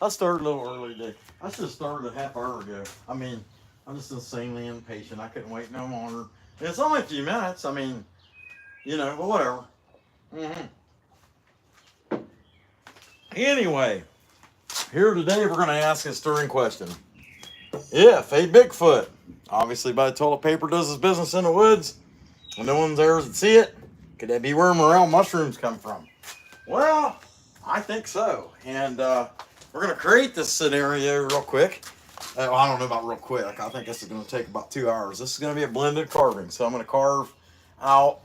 I started a little early today. I should have started a half hour ago. I mean, I'm just insanely impatient. I couldn't wait no longer. And it's only a few minutes. I mean, but whatever. hmm Anyway, here today we're going to ask a stirring question. If a Bigfoot, obviously by the toilet paper, does his business in the woods, and no one's there to see it, could that be where Morel mushrooms come from? Well, I think so. And we're going to create this scenario real quick. Well, I don't know about real quick. I think this is going to take about 2 hours. This is going to be a blended carving. So I'm going to carve out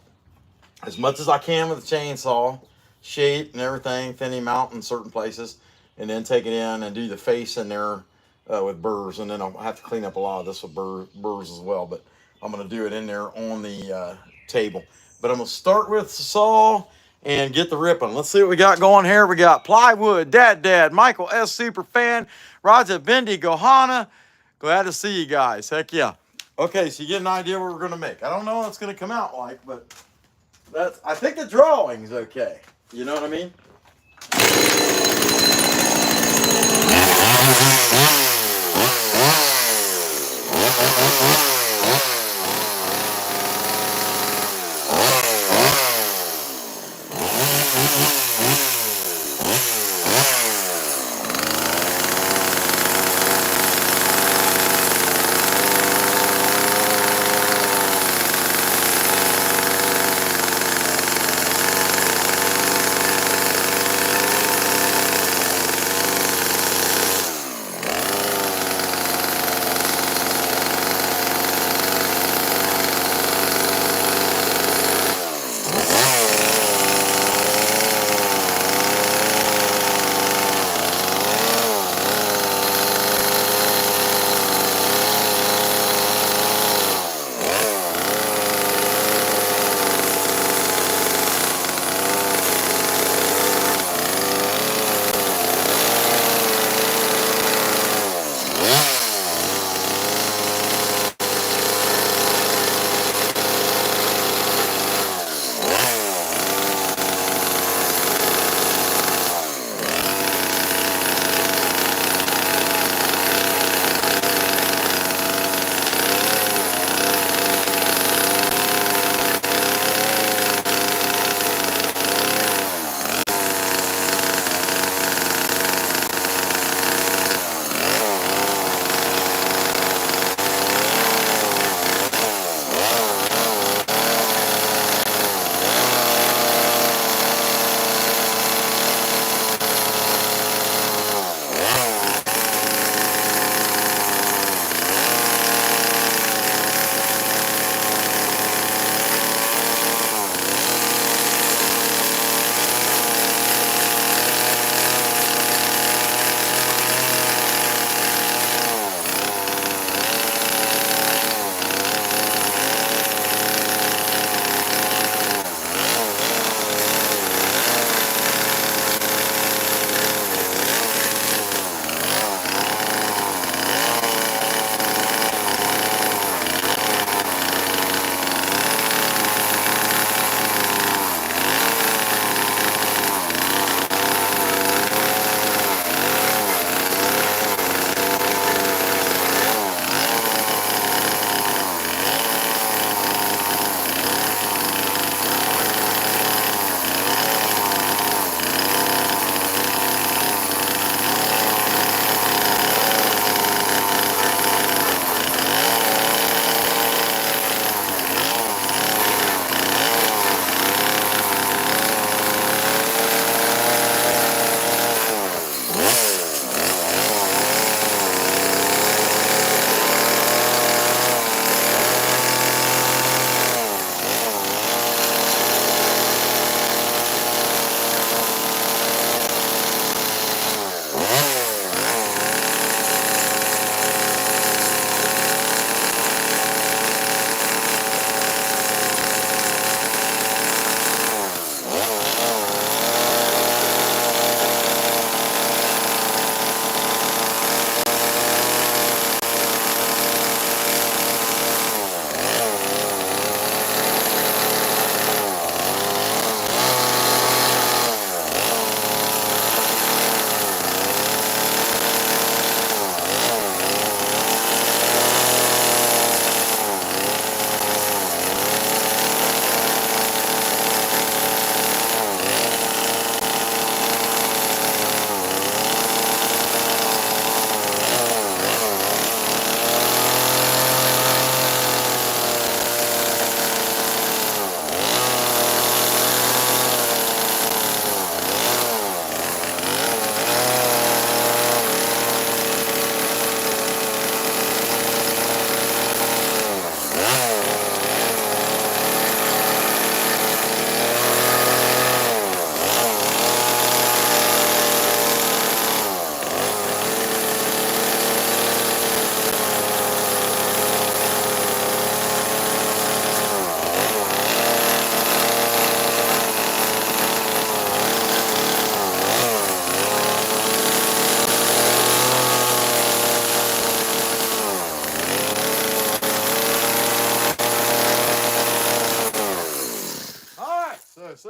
as much as I can with a chainsaw, shape and everything, thin him out in certain places, and then take it in and do the face in there with burrs. And then I'll have to clean up a lot of this with burrs as well. But I'm going to do it in there on the table. But I'm going to start with the saw and get the ripping. Let's see what we got going here. We got Plywood, Dad, Michael S. Superfan, Raja Bindi, Gohana. Glad to see you guys. Heck yeah. Okay, so you get an idea what we're going to make. I don't know what it's going to come out like, but I think the drawing's okay. You know what I mean?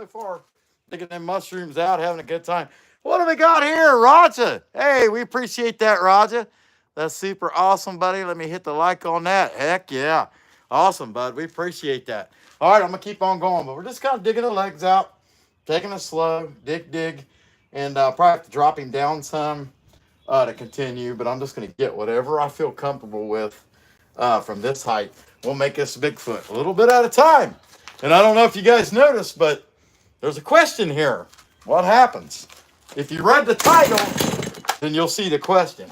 far. Digging them mushrooms out, having a good time. What do we got here, Roger? Hey, we appreciate that, Roger. That's super awesome, buddy. Let me hit the like on that. Heck yeah. Awesome, bud. We appreciate that. All right, I'm going to keep on going, but we're just kind of digging the legs out, taking it slow, dig, and probably have to drop him down some to continue, but I'm just going to get whatever I feel comfortable with from this height. We'll make this Bigfoot a little bit at a time. And I don't know if you guys noticed, but there's a question here. What happens? If you read the title, then you'll see the question.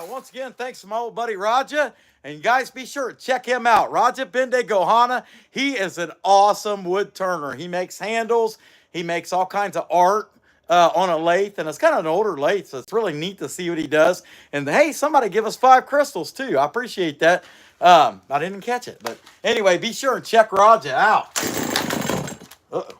Once again, thanks to my old buddy Raja. And you guys be sure to check him out. Raja Bende Gohana. He is an awesome wood turner. He makes handles. He makes all kinds of art on a lathe. And it's kind of an older lathe, so it's really neat to see what he does. And hey, somebody give us 5 crystals too. I appreciate that. I didn't catch it. But anyway, be sure and check Raja out. Uh-oh.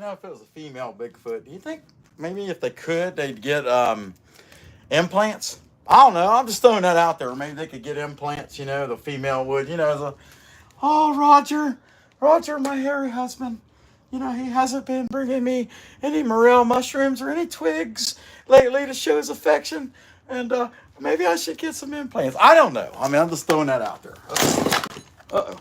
know if it was a female Bigfoot. Do you think maybe if they could, they'd get implants? I don't know. I'm just throwing that out there. Maybe they could get implants. You know, the female would. You know, oh, Roger, my hairy husband. You know, he hasn't been bringing me any morel mushrooms or any twigs lately to show his affection. And maybe I should get some implants. I don't know. I mean, I'm just throwing that out there. Uh-oh.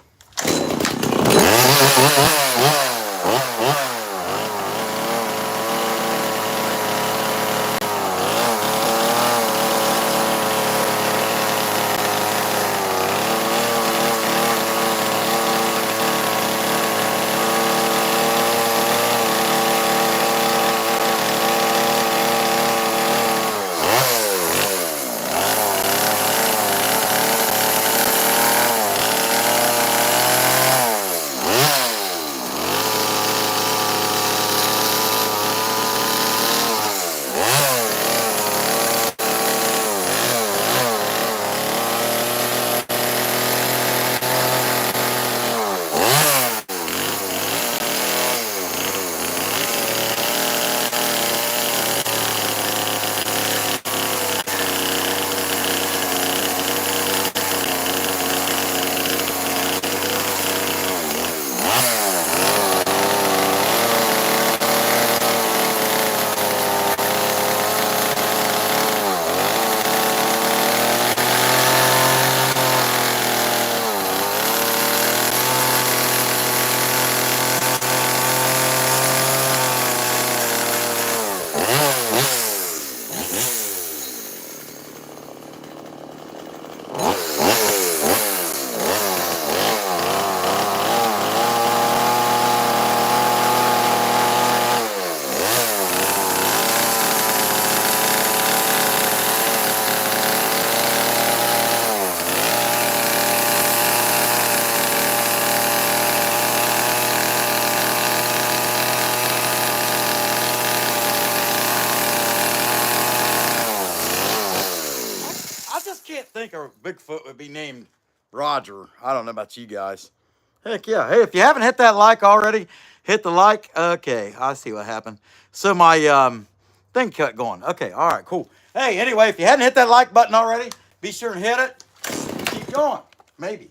Can't think a Bigfoot would be named Roger. I don't know about you guys. Heck yeah. Hey, if you haven't hit that like already, hit the like. Okay, I see what happened. So my thing cut going. Okay, all right, cool. Hey, anyway, if you hadn't hit that like button already, be sure and hit it. Keep going. Maybe.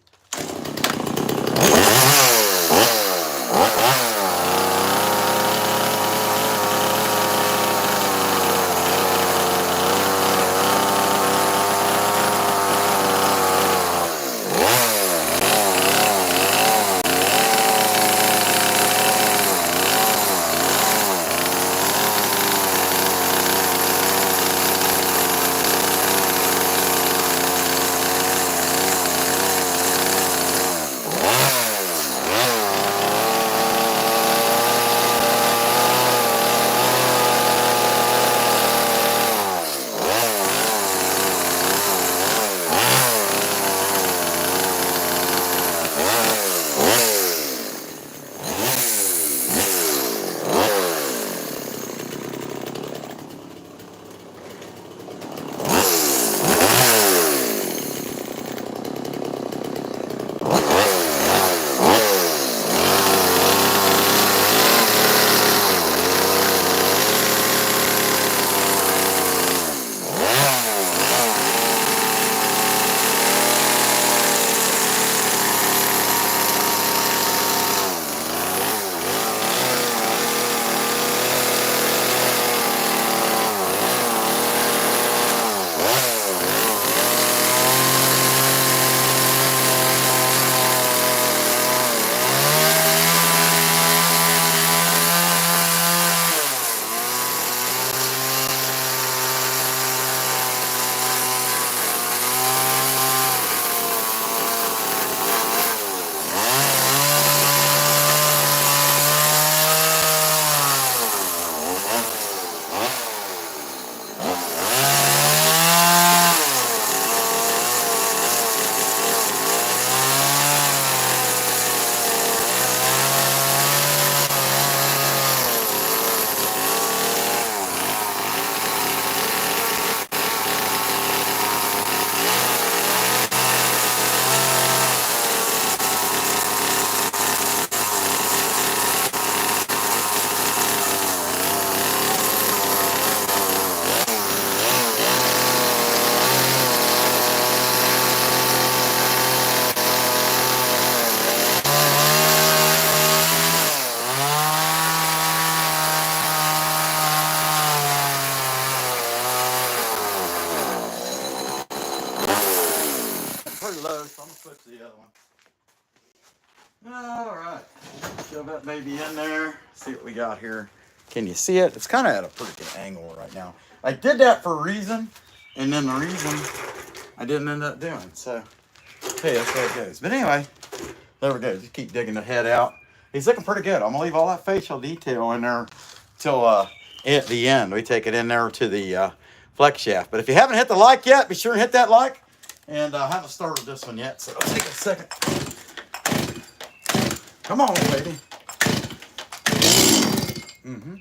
All right. Shove that baby in there. See what we got here. Can you see it? It's kind of at a pretty good angle right now. I did that for a reason, and then the reason I didn't end up doing. So, hey, that's how it goes. But anyway, there we go. Just keep digging the head out. He's looking pretty good. I'm going to leave all that facial detail in there till at the end. We take it in there to the flex shaft. But if you haven't hit the like yet, be sure and hit that like. And I haven't started this one yet, so it'll take a second. Come on, baby. Mm-hmm.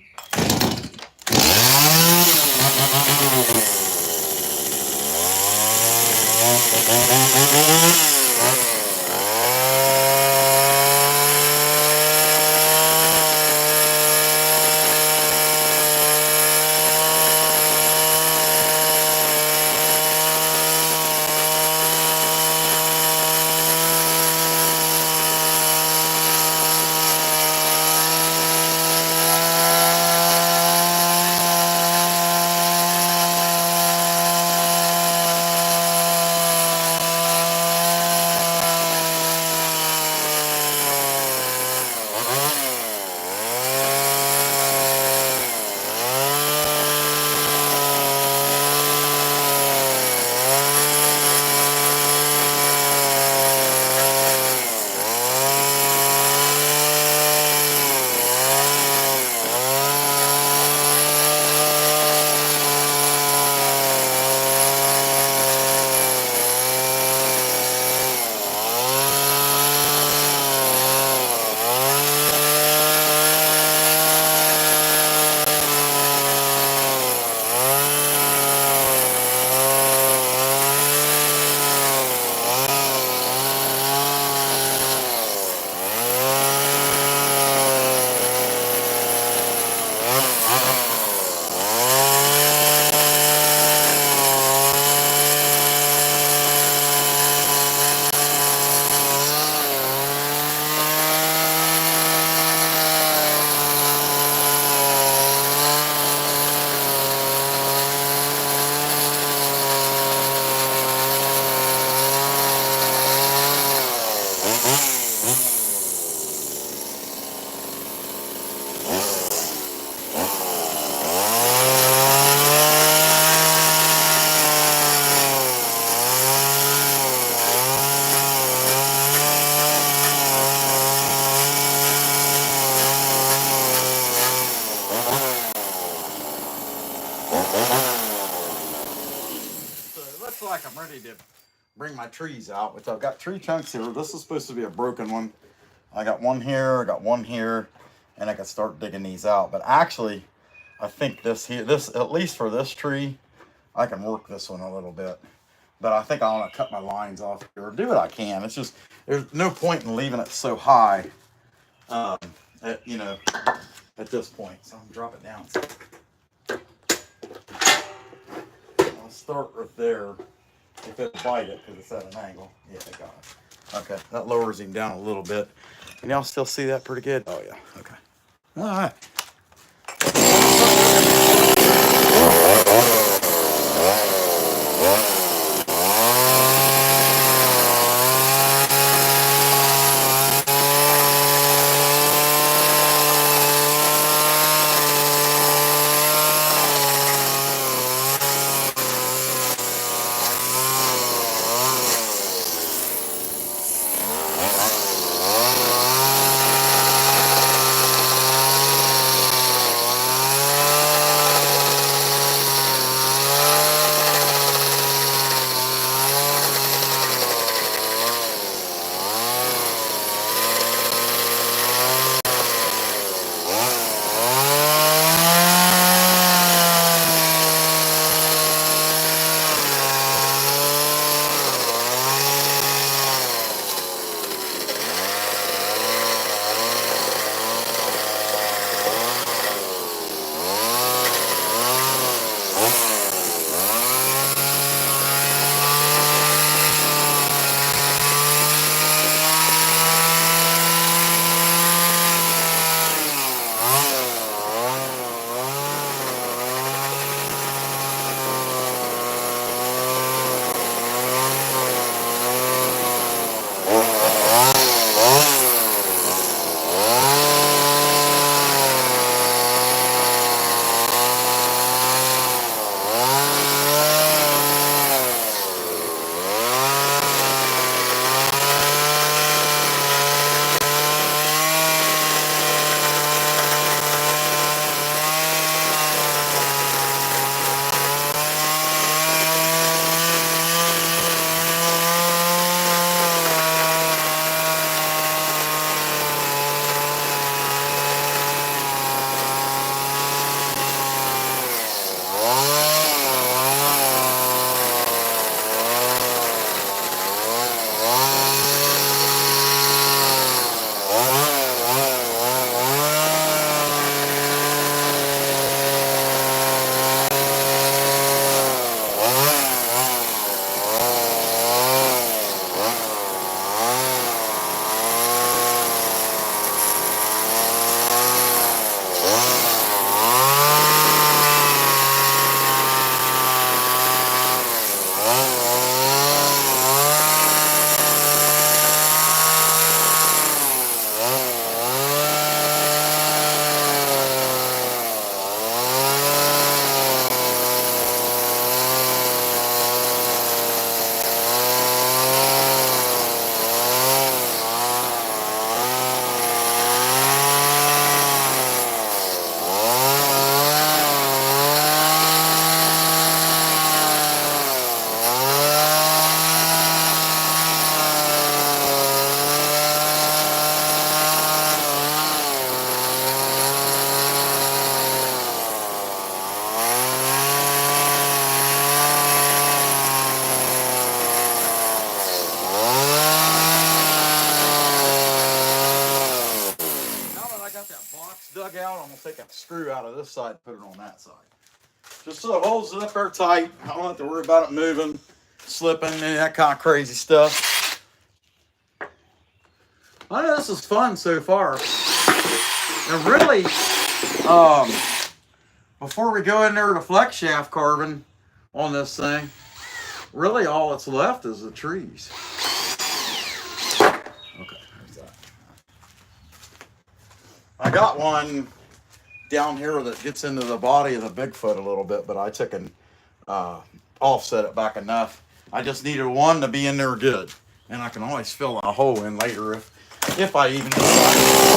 Like I'm ready to bring my trees out, which I've got tree chunks here. This is supposed to be a broken one. I got one here, I got one here, and I can start digging these out. But actually, I think this here, this at least for this tree, I can work this one a little bit. But I think I want to cut my lines off here, or do what I can. It's just, there's no point in leaving it so high, at this point. So I'm gonna drop it down. I'll start right there. If it'll bite it, because it's at an angle. Yeah, I got it. Okay, that lowers him down a little bit. Can y'all still see that pretty good? Oh, yeah. Okay. All right. dug out, I'm going to take a screw out of this side and put it on that side. Just so it holds it up there tight. I don't have to worry about it moving, slipping, any of that kind of crazy stuff. I know this is fun so far. And really, before we go in there to flex shaft carving on this thing, really all that's left is the trees. Okay, there's that. I got one down here that gets into the body of the Bigfoot a little bit, but I took and offset it back enough. I just needed one to be in there good, and I can always fill a hole in later if I even decide.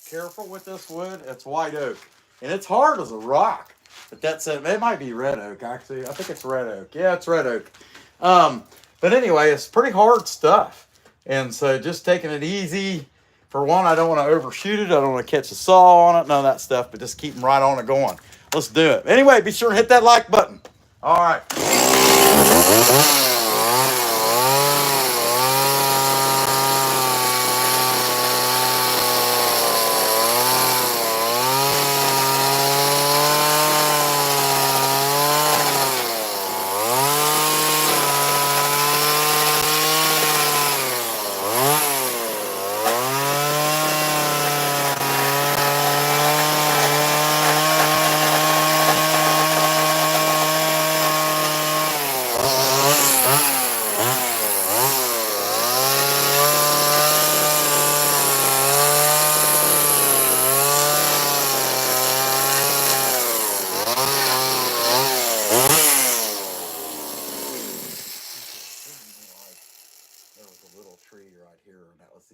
Careful with this wood. It's white oak, and it's hard as a rock. But that's it. It might be red oak, actually. I think it's red oak. Yeah, it's red oak. But anyway, it's pretty hard stuff, and so just taking it easy. For one, I don't want to overshoot it. I don't want to catch a saw on it, none of that stuff. But just keep them right on it going. Let's do it. Anyway, be sure to hit that like button. All right.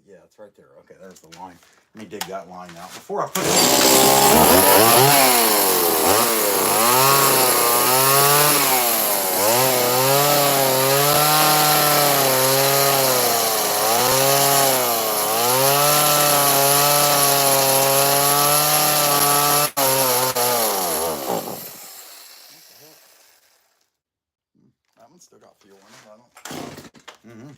Yeah, it's right there. Okay, there's the line. Let me dig that line out before I put it. That one's still got fuel in it. I don't. Mm-hmm.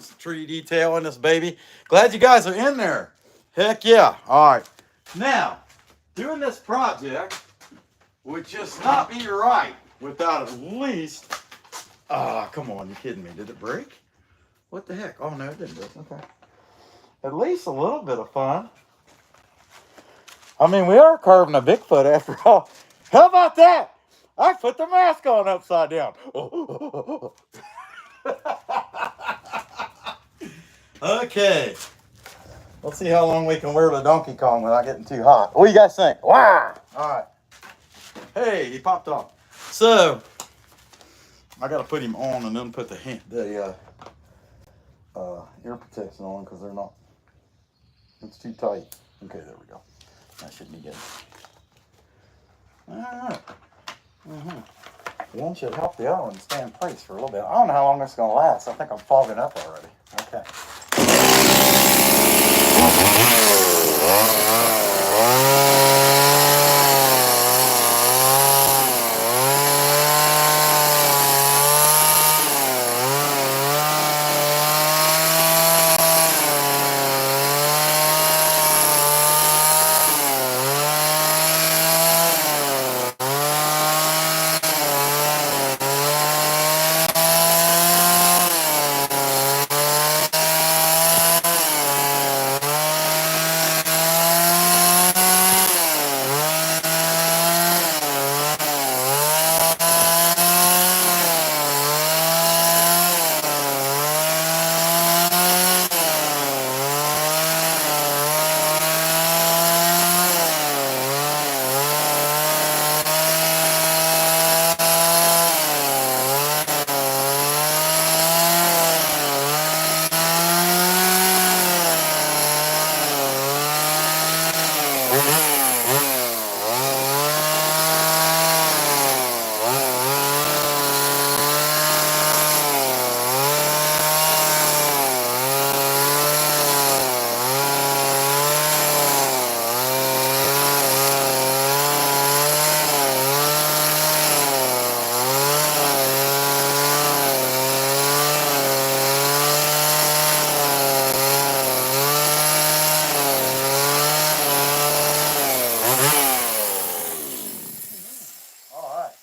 some tree detail in this baby. Glad you guys are in there. Heck yeah. All right. Now, doing this project would just not be right without at least, come on, you kidding me? Did it break? What the heck? Oh, no, it didn't break. Okay. At least a little bit of fun. I mean, we are carving a Bigfoot after all. How about that? I put the mask on upside down. Okay. Let's see how long we can wear the Donkey Kong without getting too hot. What do you guys think? Wow. All right. Hey, he popped off. So, I got to put him on and then put the ear protection on because they're not, it's too tight. Okay, there we go. That should be good. All right. One should help the other one stay in place for a little bit. I don't know how long this is going to last. I think I'm fogging up already. Okay.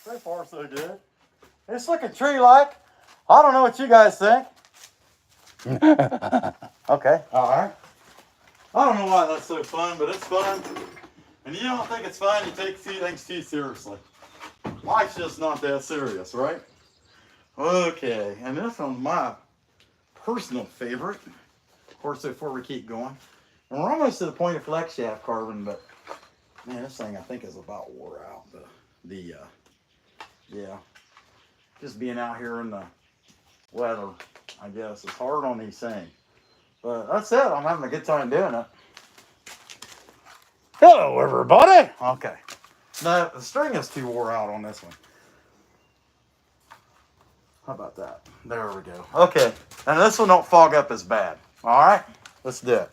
So far, so good. It's looking tree-like. I don't know what you guys think. Okay, all right. I don't know why that's so fun, but it's fun. And you don't think it's fun, you take things too seriously. Life's just not that serious, right? Okay, and this one's my personal favorite. Of course, before we keep going. And we're almost to the point of flex shaft carving, but man, this thing I think is about wore out. Yeah, just being out here in the weather, I guess, is hard on these things. But that's it. I'm having a good time doing it. Hello, everybody. Okay. No, the string is too wore out on this one. How about that? There we go. Okay. And this one don't fog up as bad. All right? Let's do it.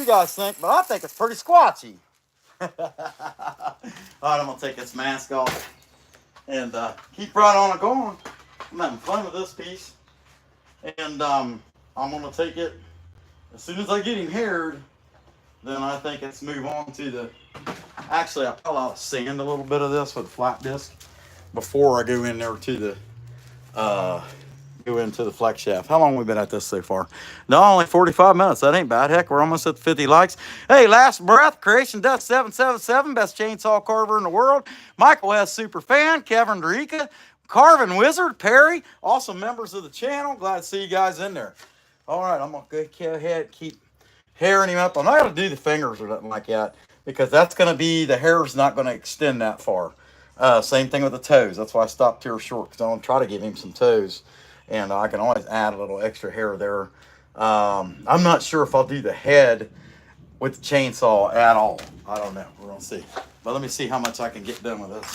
guys think, but I think it's pretty squatchy. All right, I'm gonna take this mask off and keep right on going. I'm having fun with this piece, and I'm gonna take it as soon as I get him haired. Then I think let's move on to the. Actually, I probably ought to sand a little bit of this with a flat disc before I go in there to the go into the flex shaft. How long have we been at this so far? No, only 45 minutes. That ain't bad. Heck, we're almost at 50 likes. Hey, Last Breath, Creation Dust 777, best chainsaw carver in the world. Michael S. Super Fan, Kevin Derica, Carving Wizard, Perry, awesome members of the channel. Glad to see you guys in there. All right, I'm going to go ahead, keep hairing him up. I'm not going to do the fingers or nothing like that because that's going to be, the hair's not going to extend that far. Same thing with the toes. That's why I stopped here short because I want to try to give him some toes. And I can always add a little extra hair there. I'm not sure if I'll do the head with the chainsaw at all. I don't know. We're going to see. But let me see how much I can get done with this.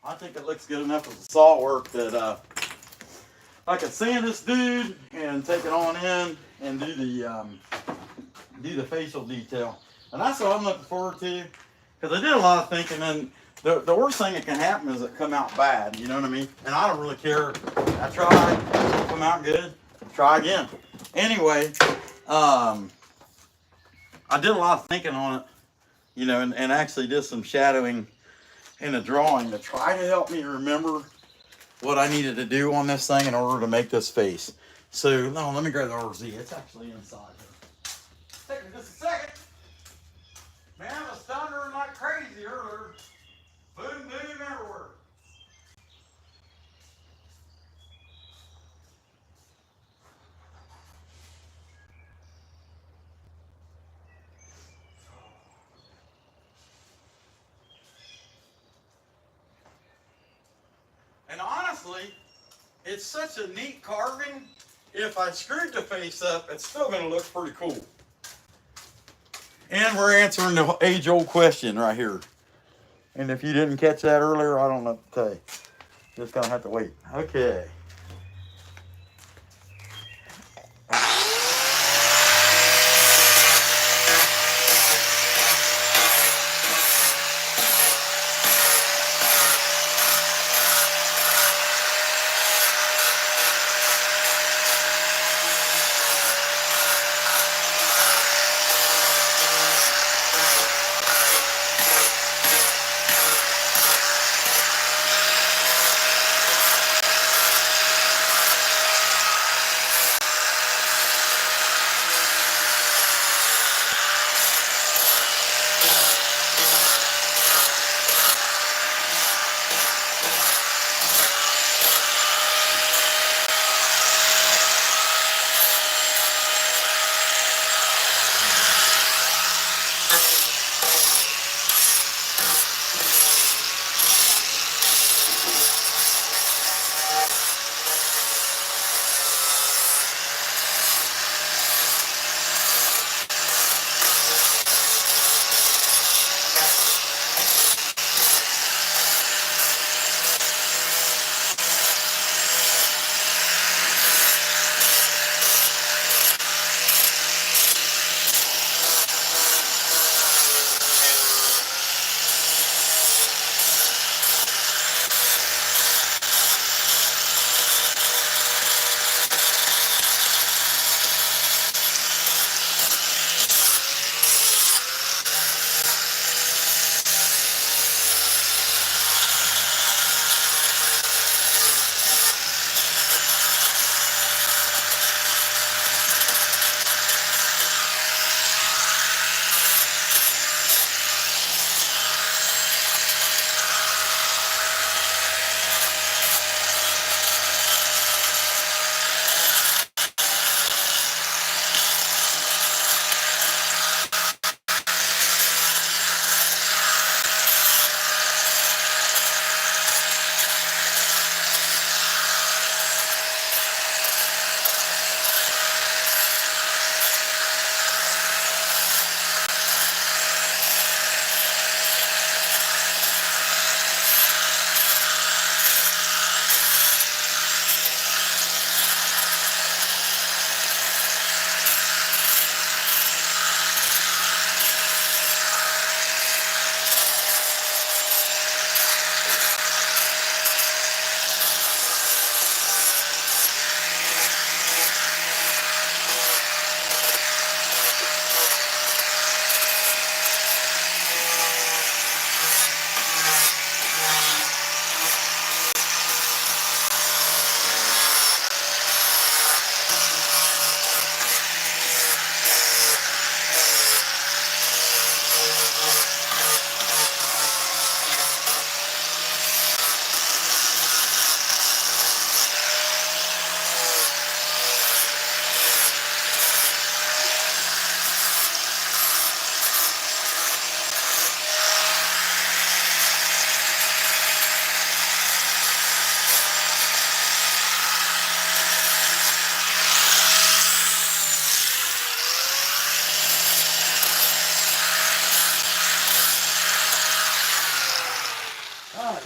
I think it looks good enough as a saw work that I could sand this dude and take it on in and do the facial detail. And that's what I'm looking forward to, because I did a lot of thinking, and the worst thing that can happen is it come out bad, you know what I mean? And I don't really care. I tried, it didn't come out good, try again. Anyway, I did a lot of thinking on it, you know, and actually did some shadowing in a drawing to try to help me remember what I needed to do on this thing in order to make this face. So, no, let me grab the RZ. It's actually inside here. Take me just a second. Man, I was thundering like crazy earlier. Boom, boom, everywhere. And honestly, it's such a neat carving. If I screwed the face up, it's still going to look pretty cool. And we're answering the age-old question right here. And if you didn't catch that earlier, I don't know what to tell you. Just going to have to wait. Okay.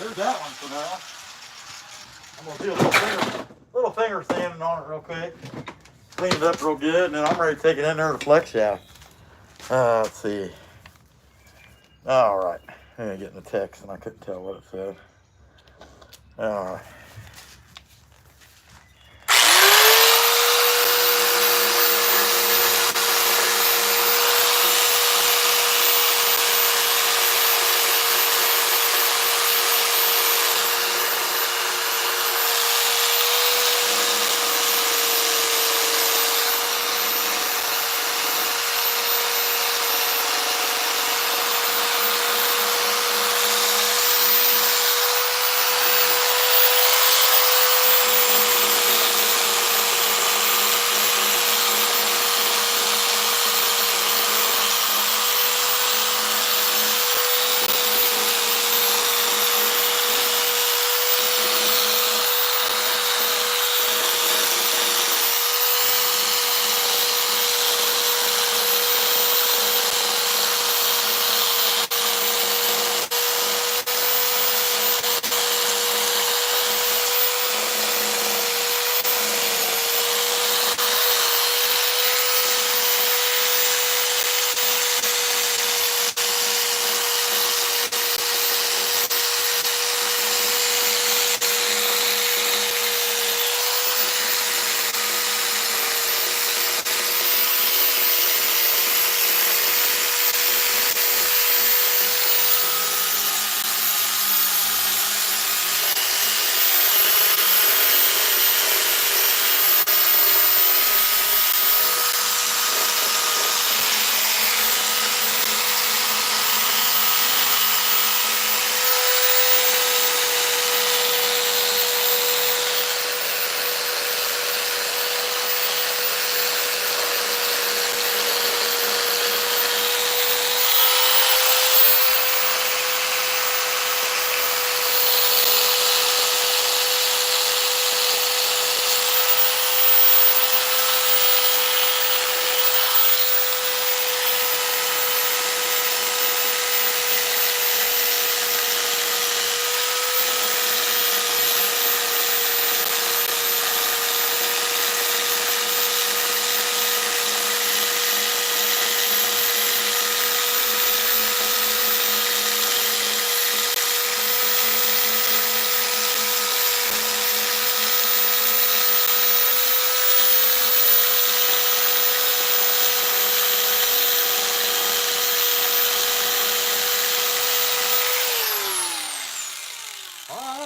There's that one for now. I'm gonna do a little finger sanding on it real quick. Clean it up real good, and then I'm ready to take it in there to the flex shaft. Let's see. All right. I'm getting the text, and I couldn't tell what it said. All right.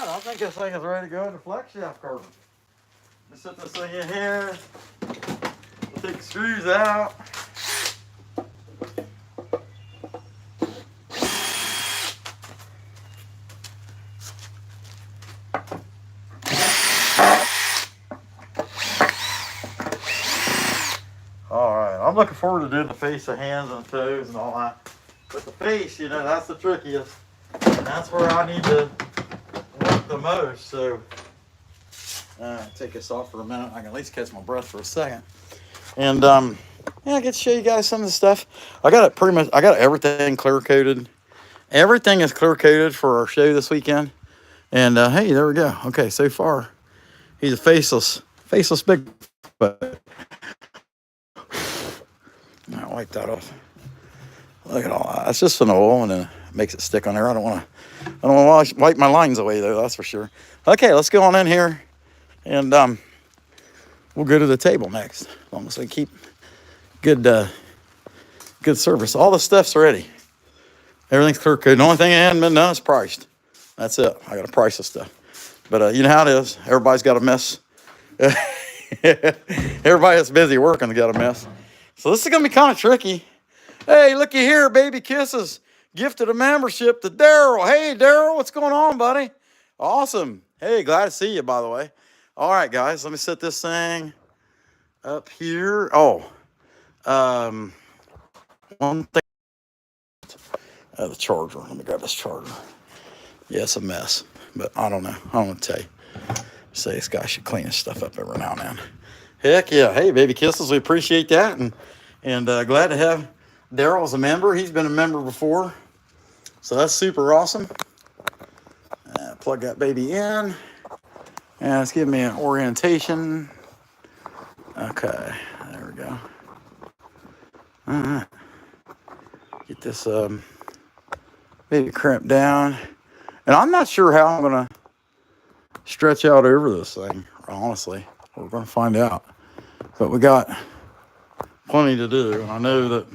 I think this thing is ready to go in the flex shaft carver. Let's set this thing in here. We'll take the screws out. All right, I'm looking forward to doing the face, the hands, and the toes, and all that. But the face, you know, that's the trickiest, and that's where I need to work the most. So, take this off for a minute. I can at least catch my breath for a second. And yeah, I get to show you guys some of the stuff. I got it pretty much. I got everything clear coated. Everything is clear coated for our show this weekend. And hey, there we go. Okay, so far, he's a faceless Bigfoot. I'll wipe that off. Look at all that. That's just an oil, and then it makes it stick on there. I don't want to wipe my lines away though. That's for sure. Okay, let's go on in here, and we'll go to the table next. As long as we keep good service. All the stuff's ready. Everything's clear coded. The only thing I hadn't been done is priced. That's it. I got to price the stuff. But you know how it is. Everybody's got a mess. Everybody that's busy working has got a mess. So this is going to be kind of tricky. Hey, looky here, Baby Kisses. Gifted a membership to Daryl. Hey, Daryl, what's going on, buddy? Awesome. Hey, glad to see you, by the way. All right, guys, let me set this thing up here. Oh, one thing. The charger. Let me grab this charger. Yeah, it's a mess, but I don't know. I don't want to tell you. Say this guy should clean his stuff up every now and then. Heck yeah. Hey, Baby Kisses, we appreciate that. And glad to have Daryl as a member. He's been a member before. So that's super awesome. plug that baby in. And it's giving me an orientation. Okay, there we go. All right. Get this baby crimped down. And I'm not sure how I'm going to stretch out over this thing, honestly. We're going to find out. But we got plenty to do. And I know that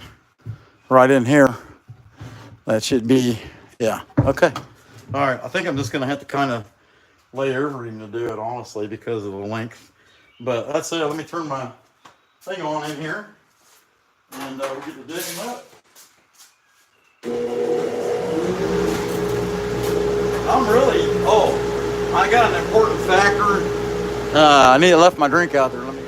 right in here, that should be, yeah, okay. All right, I think I'm just going to have to kind of lay over him to do it, honestly, because of the length. But that's it. Let me turn my thing on in here, and we'll get to dig him up. I got an important factor. I need to left my drink out there. Let me.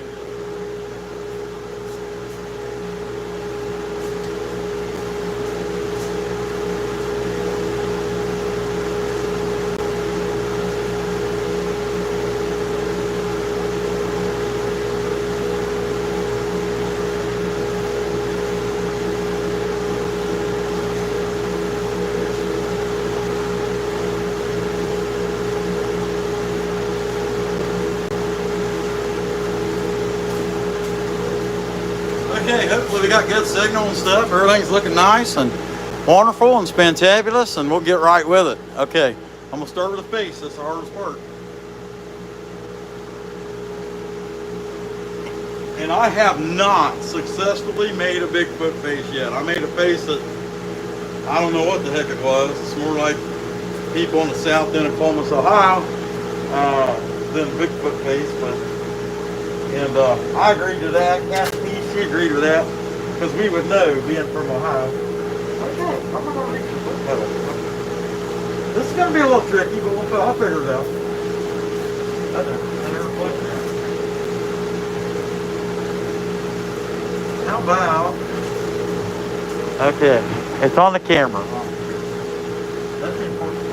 Okay, hopefully we got good signal and stuff. Everything's looking nice and wonderful and fantabulous, and we'll get right with it. Okay, I'm gonna start with the face. That's the hardest part. And I have not successfully made a Bigfoot face yet. I made a face that I don't know what the heck it was. It's more like people in the south end of Columbus, Ohio, than a Bigfoot face, but. And I agreed to that. Kathy, she agreed with that because we would know, being from Ohio. Okay, I'm not gonna reach the foot pedal. This is gonna be a little tricky, but I'll figure it out. I never played that. How about? Okay, it's on the camera. That's the important part.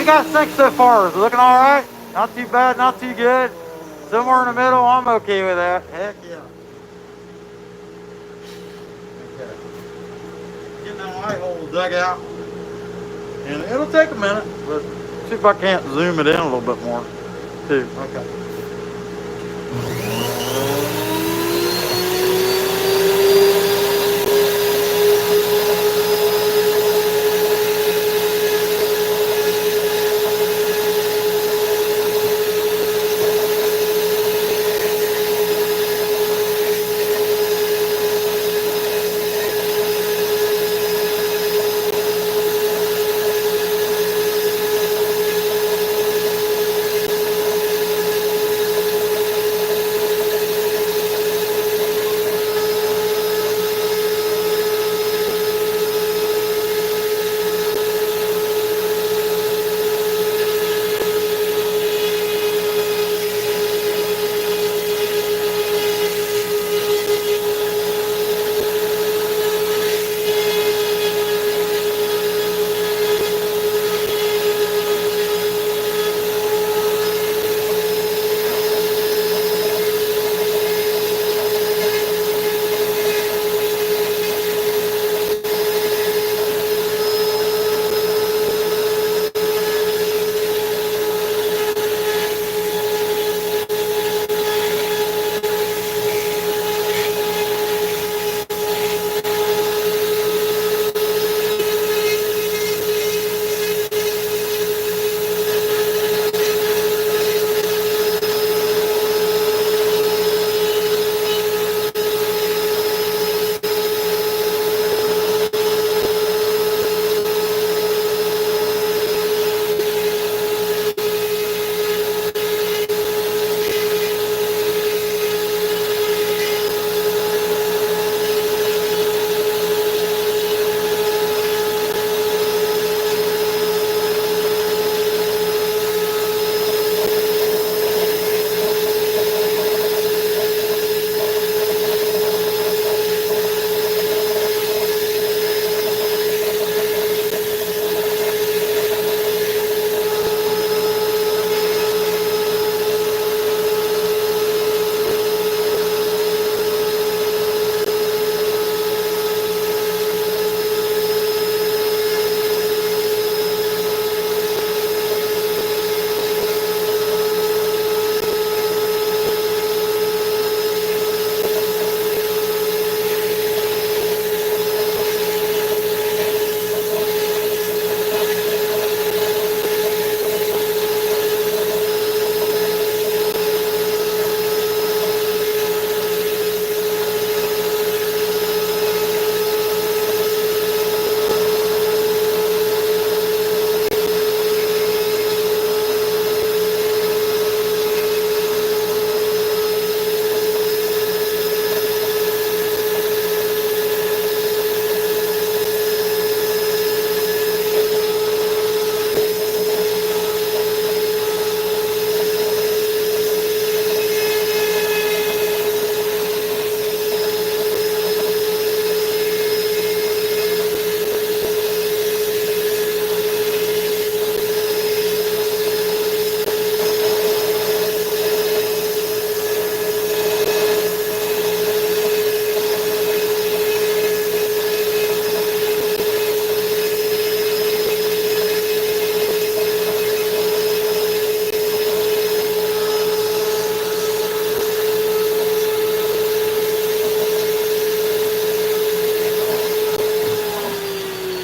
We got sink so far. Is it looking all right? Not too bad, not too good. Somewhere in the middle, I'm okay with that. Heck yeah. Okay. Getting that eye hole dug out. And it'll take a minute, but see if I can't zoom it in a little bit more, too. Okay.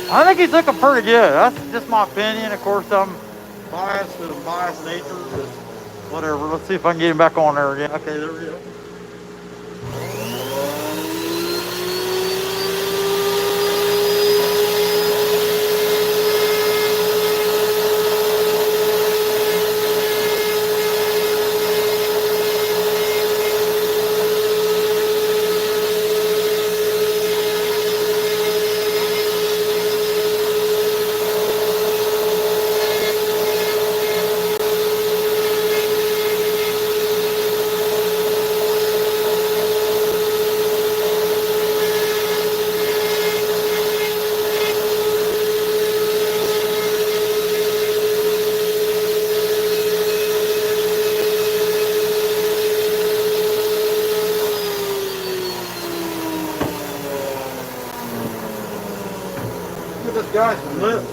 I think he's looking pretty good. That's just my opinion. Of course, I'm biased with a biased nature, but whatever. Let's see if I can get him back on there again. Okay, there we go. this guy some lip.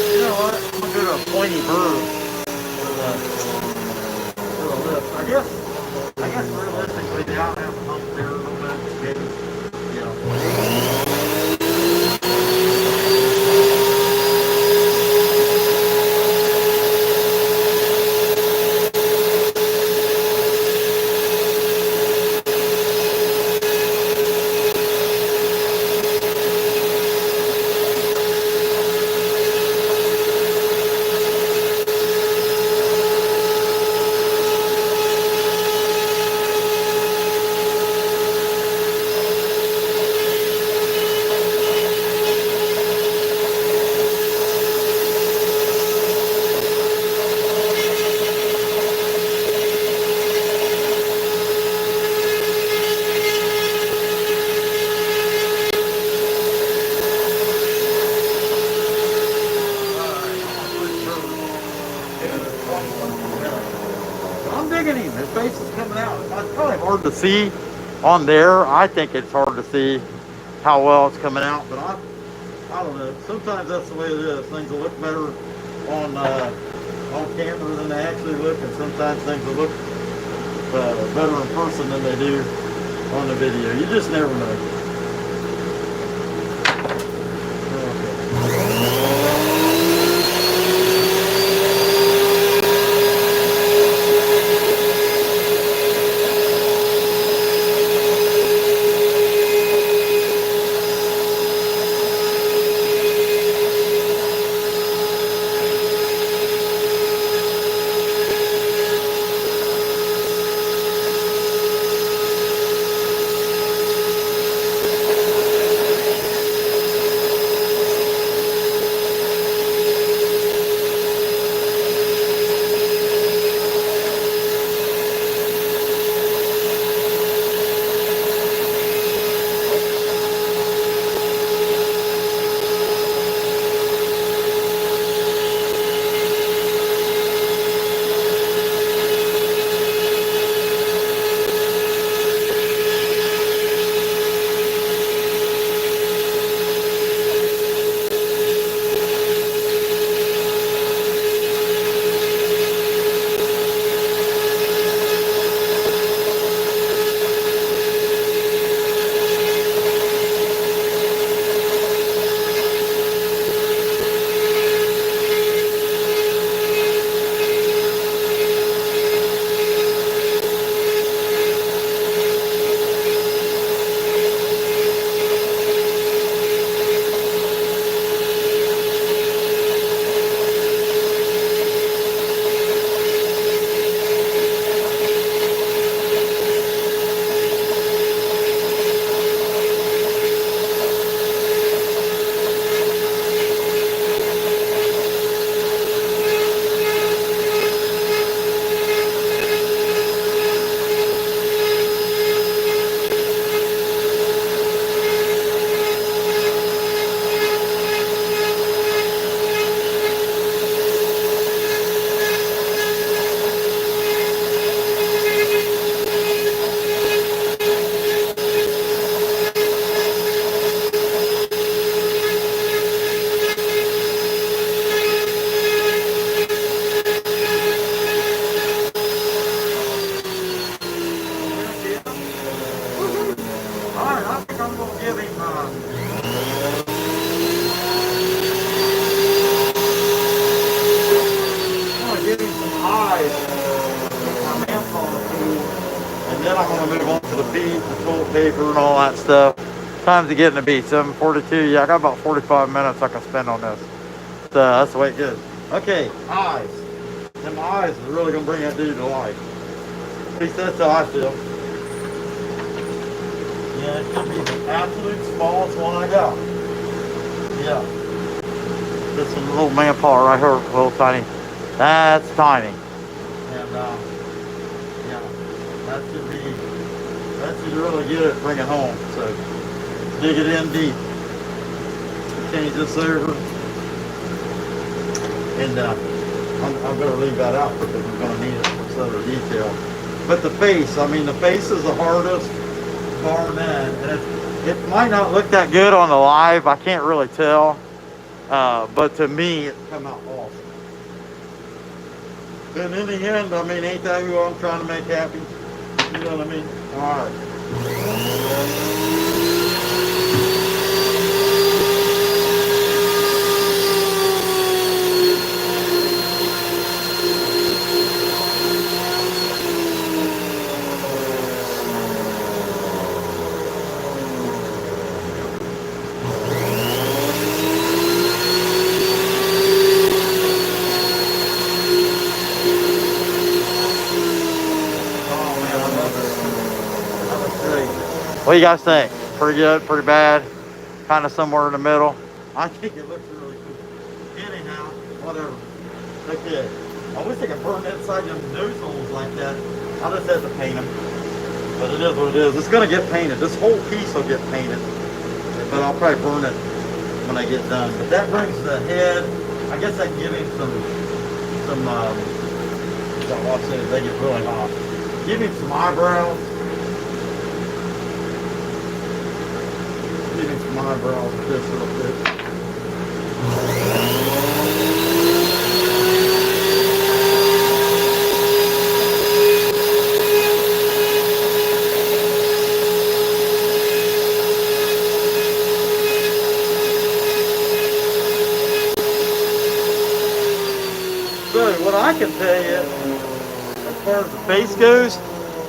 You know what? I'm gonna go to a pointy bird for the lip. I guess realistically they ought to have a hump there a little bit, maybe. Yeah. I'm digging him. His face is coming out. It's probably hard to see on there. I think it's hard to see how well it's coming out, but I don't know. Sometimes that's the way it is. Things will look better on camera than they actually look, and sometimes things will look better in person than they do on the video. You just never know. And then I'm going to move on to the beat, the toilet paper, and all that stuff. Time to get in the beat. 7:42. Yeah, I got about 45 minutes I can spend on this. So that's the way it goes. Okay, eyes. Them eyes are really going to bring that dude to life. At least that's how I feel. Yeah, it could be the absolute smallest one I got. Yeah. Just some little manpaw right here, little tiny. That's tiny. And yeah, that should really get it, bring it home. So dig it in deep. Change this over. And I better leave that out because we're going to need it for this other detail. But the face, I mean, the face is the hardest, bar none. And it might not look that good on the live. I can't really tell. But to me, it come out awesome. And in the end, I mean, ain't that who I'm trying to make happy? You know what I mean? All right. What do you guys think? Pretty good, pretty bad, kind of somewhere in the middle? I think it looks really cool. Anyhow, whatever. Okay. I wish I could burn inside them nose holes like that. I'll just have to paint them. But it is what it is. It's going to get painted. This whole piece will get painted. But I'll probably burn it when I get done. But that brings the head. I guess I can give him some watch it, they get really hot. Give him some eyebrows. Give him some eyebrows with this real quick. So what I can tell you, as far as the face goes,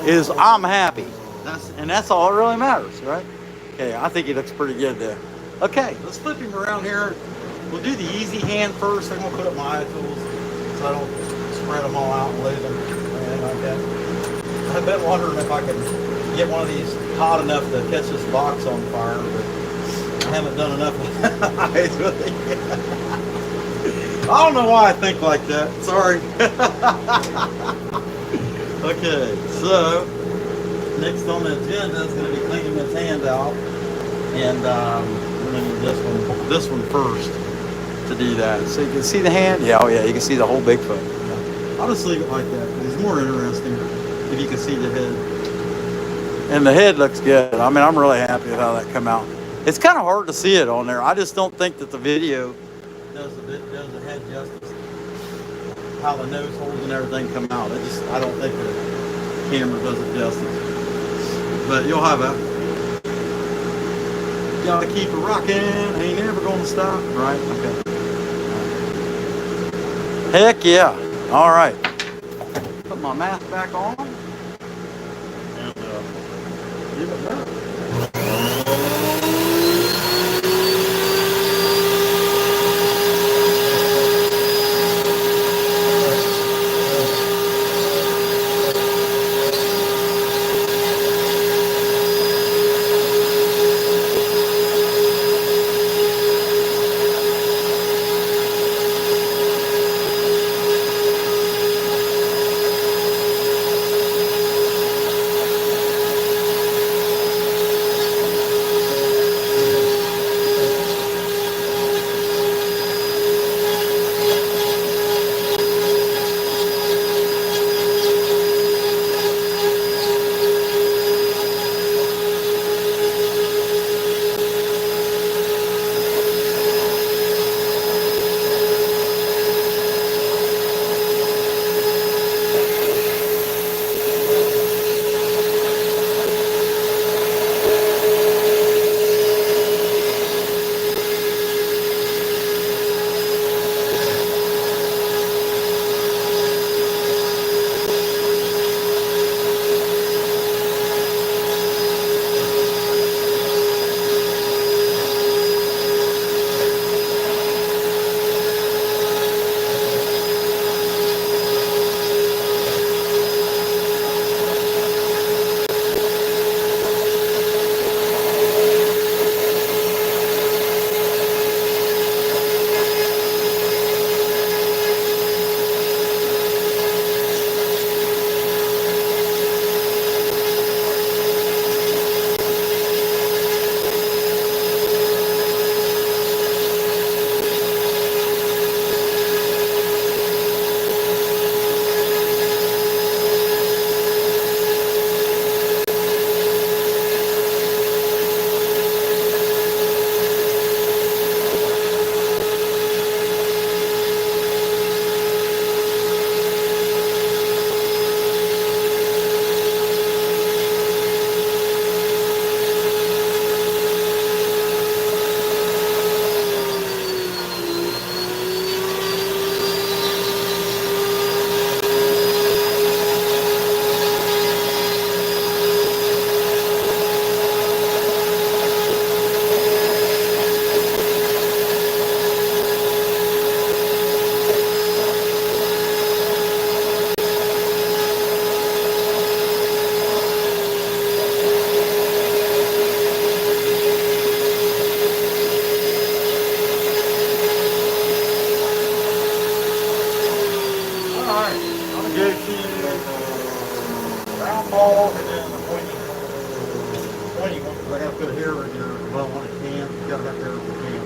is I'm happy. That's all that really matters, right? Okay, I think he looks pretty good there. Okay, let's flip him around here. We'll do the easy hand first. I'm gonna put up my eye tools so I don't spread them all out and lose them or anything like that. I've been wondering if I could get one of these hot enough to catch this box on fire, but I haven't done enough eyes with it yet. I don't know why I think like that. Sorry. Okay, so next on the agenda is going to be cleaning this hand out, and we're going to do this one first to do that. So you can see the hand. Yeah, oh yeah, you can see the whole Bigfoot. Yeah. I'll just leave it like that. It's more interesting if you can see the head. And the head looks good. I mean, I'm really happy with how that come out. It's kind of hard to see it on there. I just don't think that the video does the head justice. How the nose holes and everything come out. I don't think the camera does it justice. But you'll have a. Gotta keep it rocking. Ain't never gonna stop, right? Okay. Heck yeah. All right. Put my mask back on. And give it up. round ball and then a pointy one, because I got to put a hair in there. Well, on a can, you got to have hair in the can.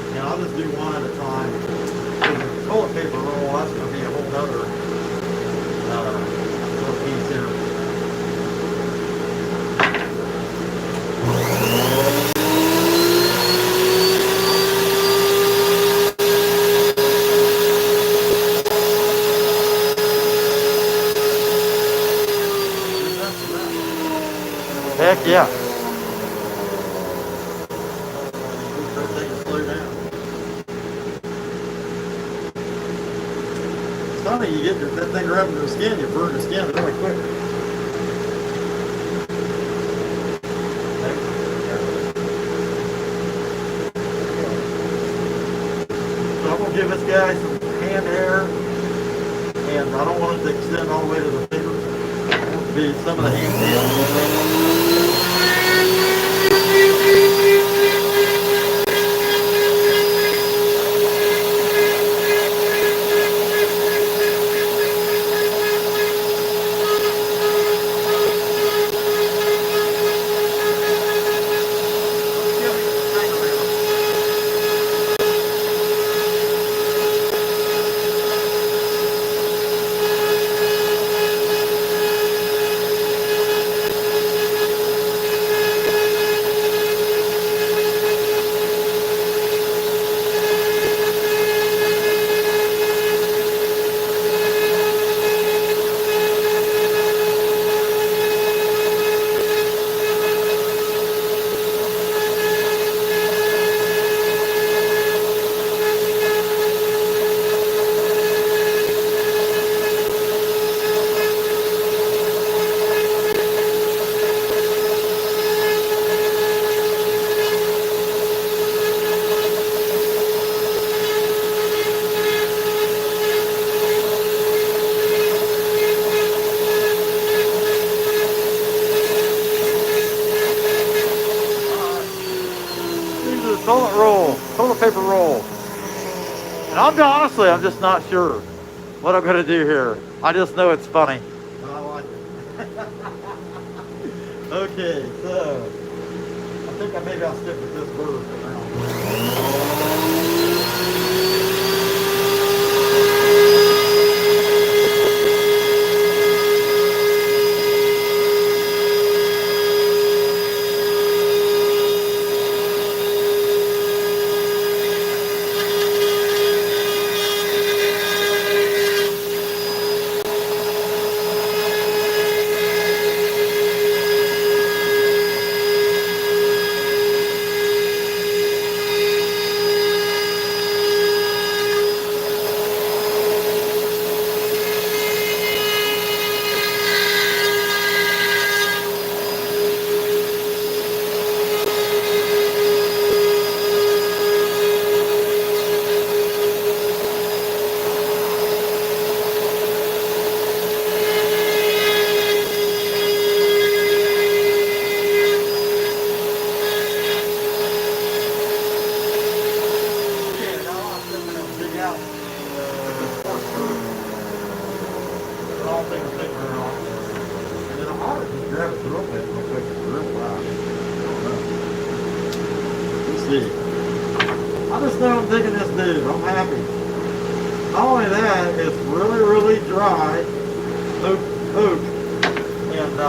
And I'll just do one at a time. So the toilet paper roll, that's going to be a whole other little piece here. Heck yeah. Slow down. It's funny, you get that thing rubbing your skin, you burn your skin really quick. So I'm going to give this guy some hand hair, and I don't want it to extend all the way to the fingers. I want it to be some of the hand hair. Toilet paper roll. And honestly, I'm just not sure what I'm gonna do here. I just know it's funny. I like it. Okay, so I think maybe I'll stick with this bird for now. I just know I'm digging this dude. I'm happy. Not only that, it's really, really dry oak. And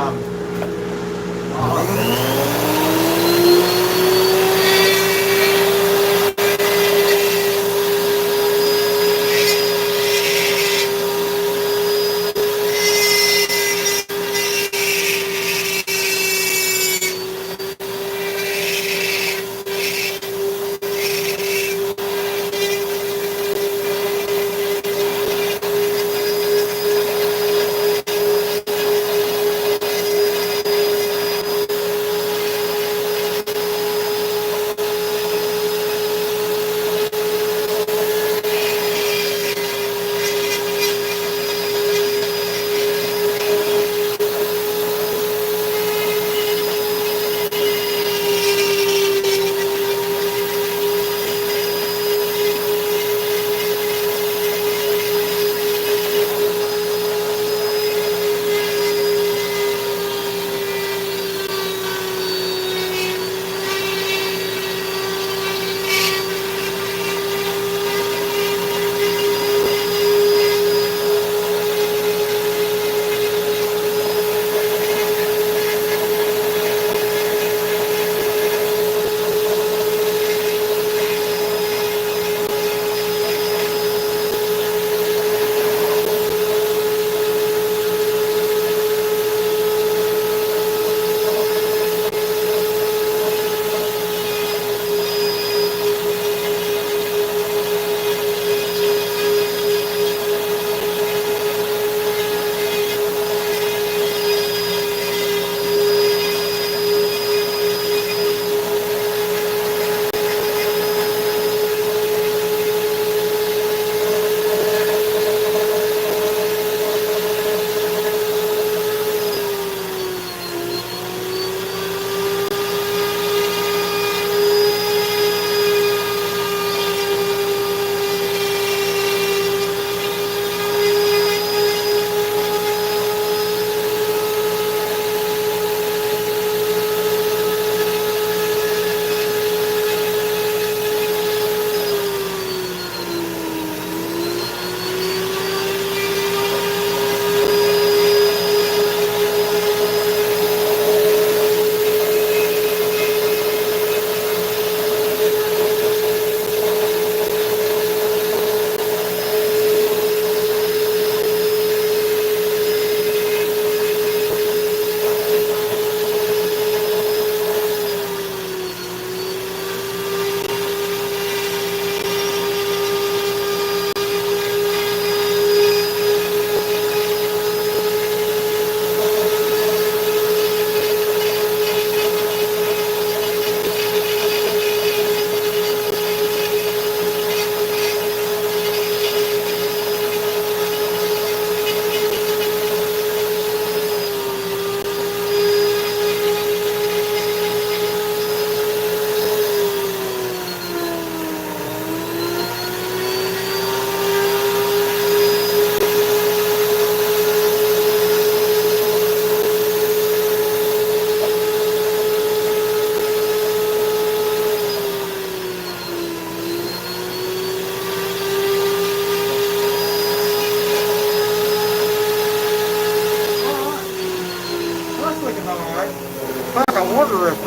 wonder if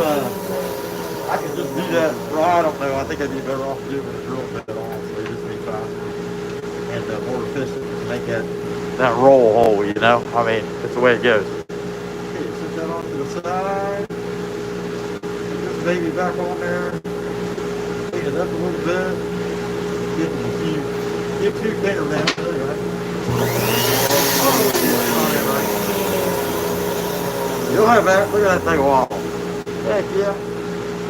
I could just do that. Well, I don't know. I think I'd be better off doing a drill bit, honestly. Just be faster and more efficient to make that roll hole, you know? I mean, that's the way it goes. Okay, set that off to the side. Put this baby back on there. Clean it up a little bit. Get two finger down there, right? You'll have that. Look at that thing wobble. Heck yeah.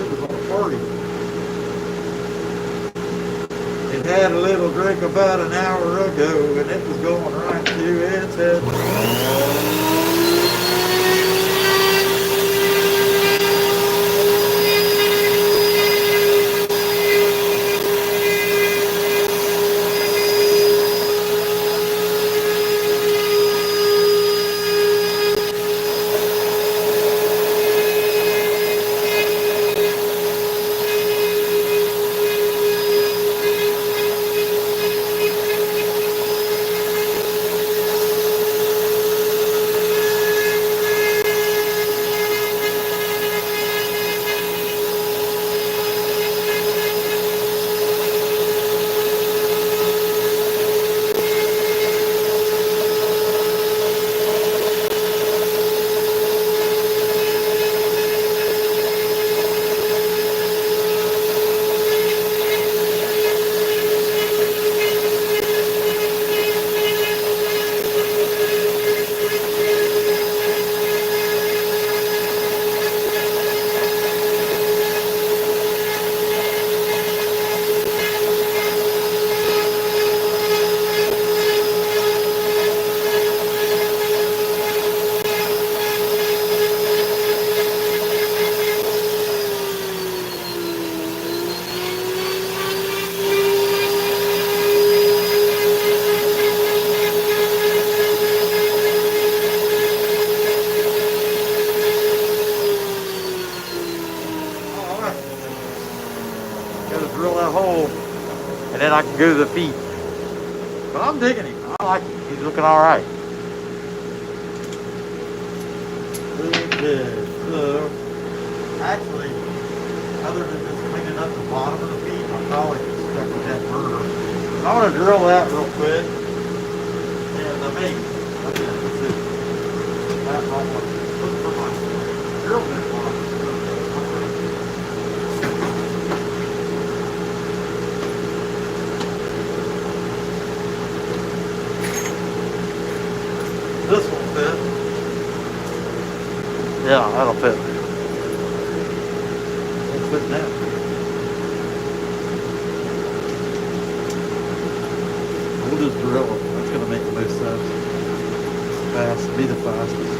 It was on a party. It had a little drink about an hour ago, and it was going right to its head. Drill that hole, and then I can go to the feet. But I'm digging him. I like him. He's looking all right. Okay, so actually, other than just cleaning up the bottom of the feet, I'm probably just stuck with that burner. I want to drill that real quick, and maybe let's see. That's all I want to look for my drill bit on. This will fit. Yeah, that'll fit. It'll fit now. We'll just drill it. That's going to make the most sense. Fast, be the fastest.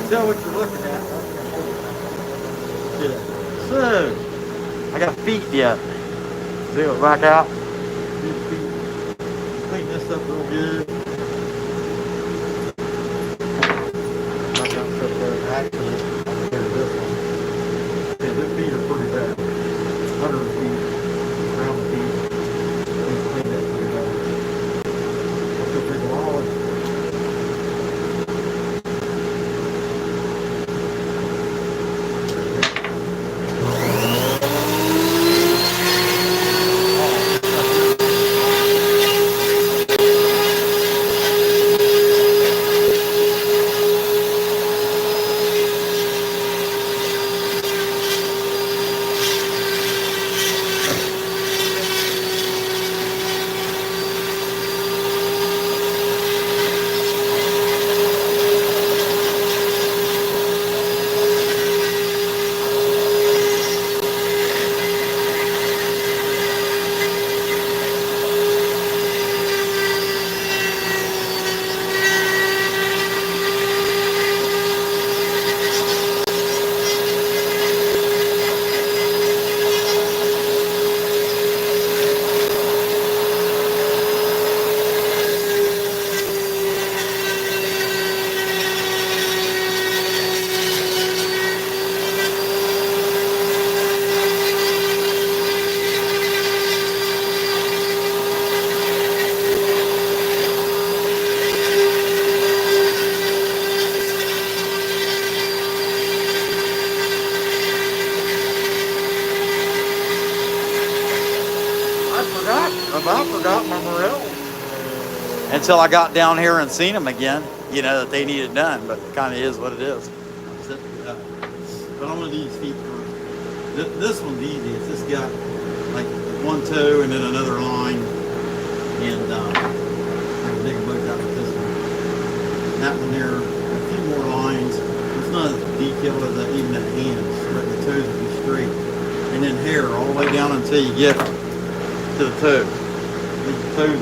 Tell what you're looking at. Yeah. So, I got feet yet. See it back out. Clean this up real good. Back out stuff there. Actually, I'm going to this one. Yeah, these feet are pretty bad. 100 feet. Around the feet. Clean that pretty bad. What's the big log? morels until I got down here and seen them again, you know, that they needed done, but it kind of is what it is. But I'm gonna do these feet first. This one's easy. It's just got like one toe and then another line, and I can dig a boat out with this one. That one there, a few more lines. It's not as detailed as even that hands, but the toes will be straight. And then hair all the way down until you get to the toe. The toes.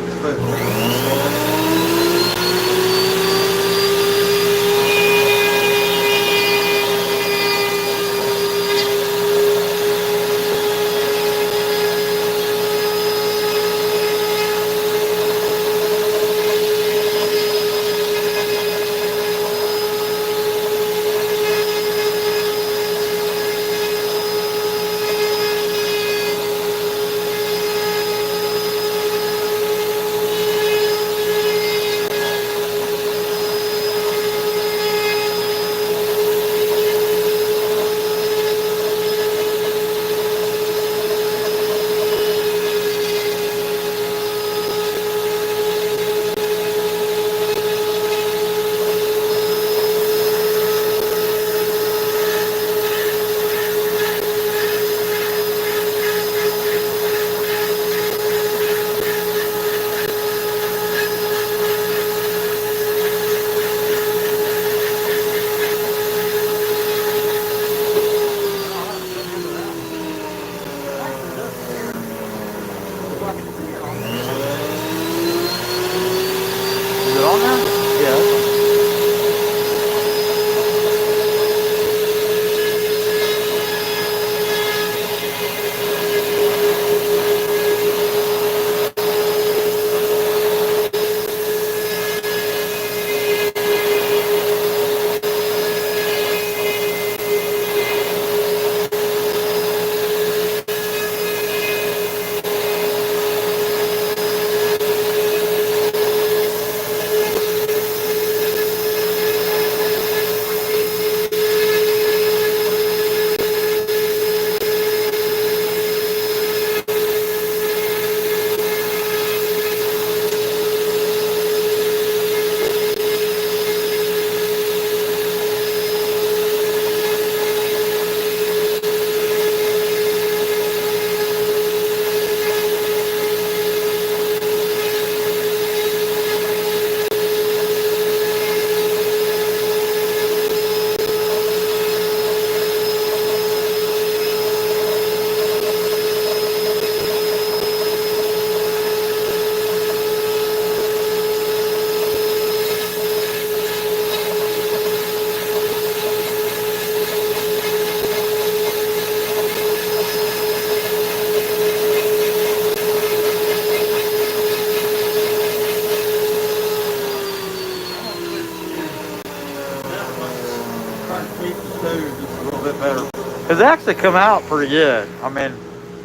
It's actually come out pretty good. I mean,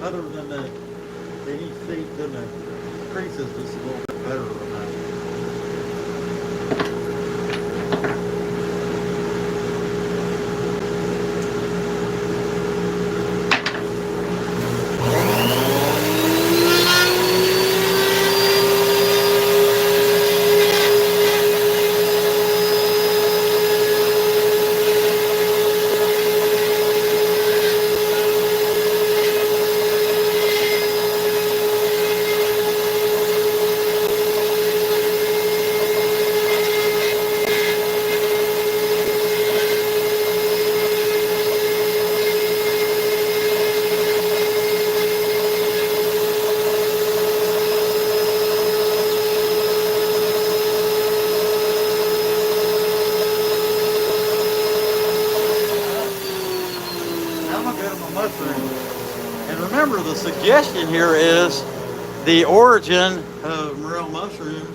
other than the heat seats and the creases, just a little bit better than that. And remember, the suggestion here is the origin of Morel Mushrooms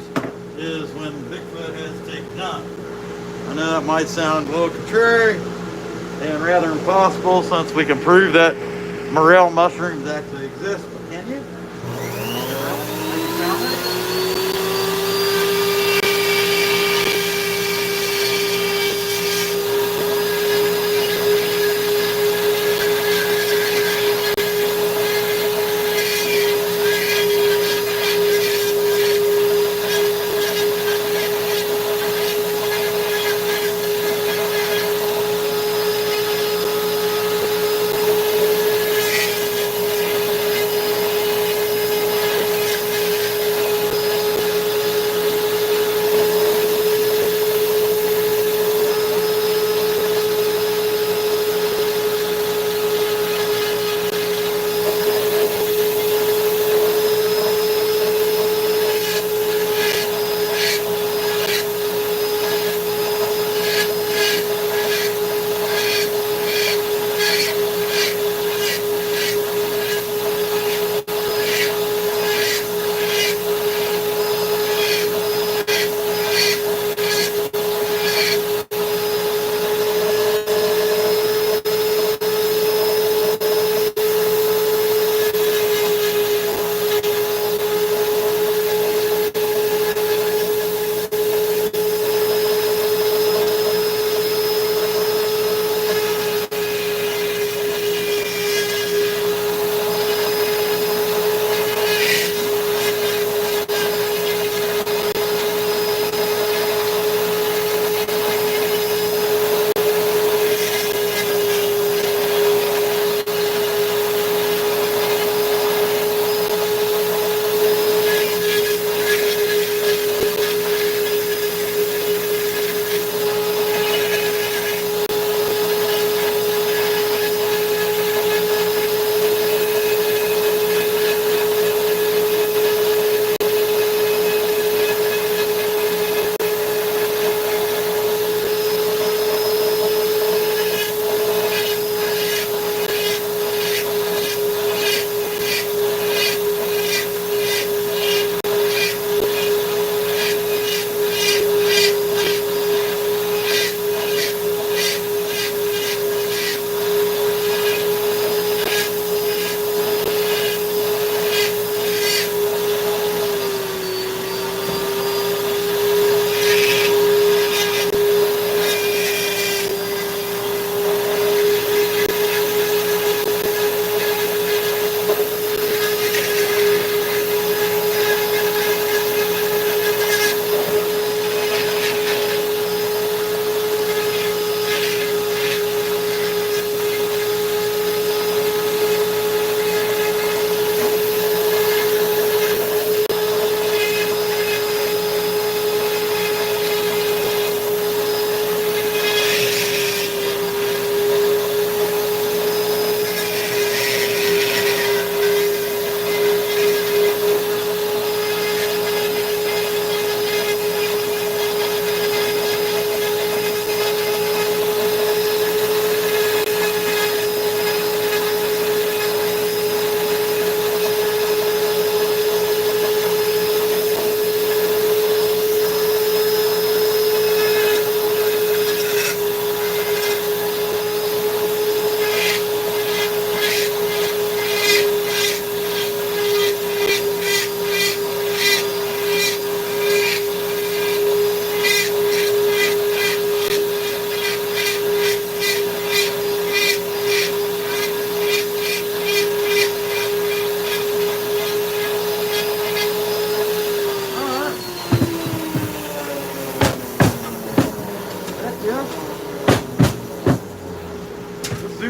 is when Bigfoot has taken up. I know that might sound a little contrary and rather impossible since we can prove that Morel Mushrooms actually exist, but can you? Have you found it?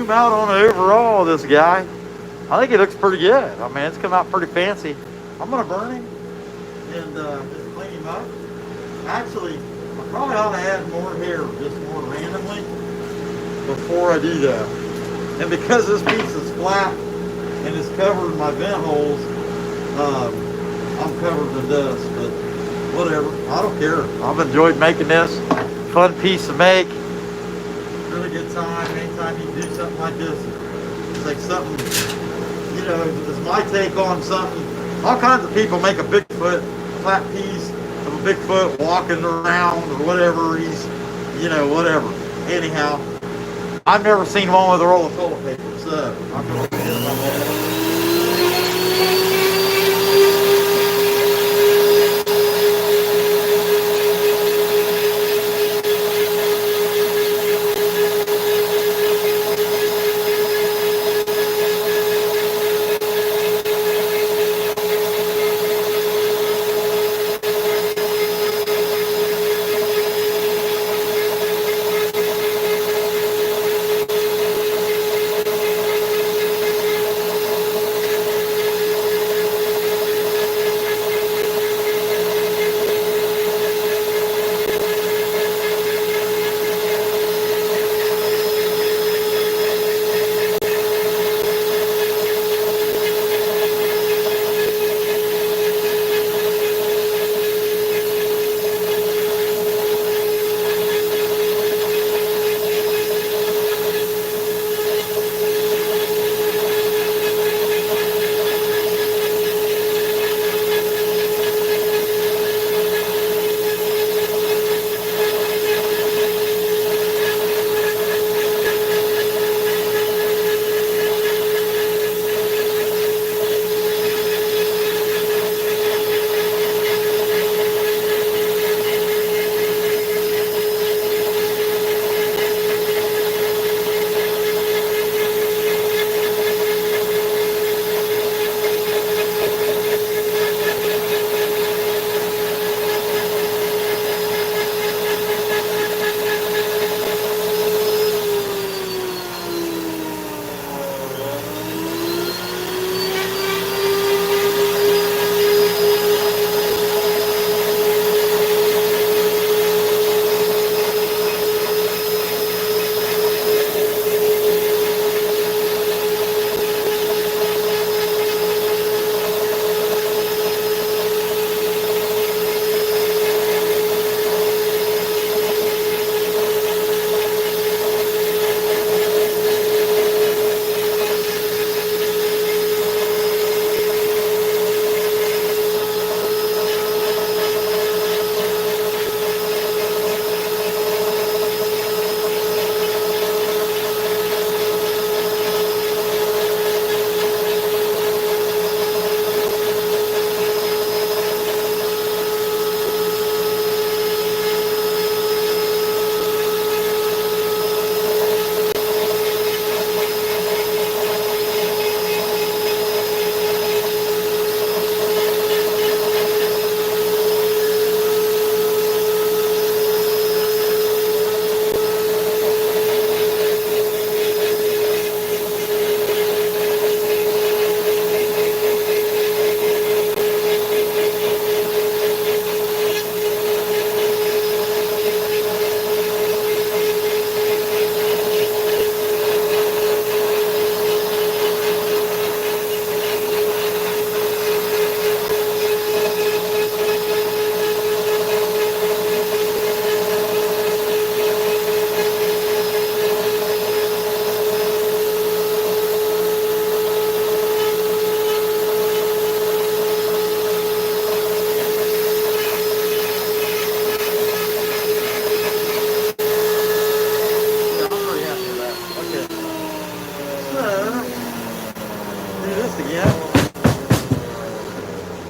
zoom out on the overall of this guy. I think he looks pretty good. I mean, it's come out pretty fancy. I'm gonna burn him and just clean him up. Actually, I probably ought to add more hair, just more randomly, before I do that. And because this piece is flat and it's covered in my vent holes, I'm covered in dust, but whatever, I don't care. I've enjoyed making this. Fun piece to make. Really good time. Anytime you do something like this, it's like something, you know, it's my take on something. All kinds of people make a Bigfoot, flat piece of a Bigfoot walking around or whatever, he's, you know, whatever. Anyhow, I've never seen one with a roll of toilet paper, so I'm going to get my bad.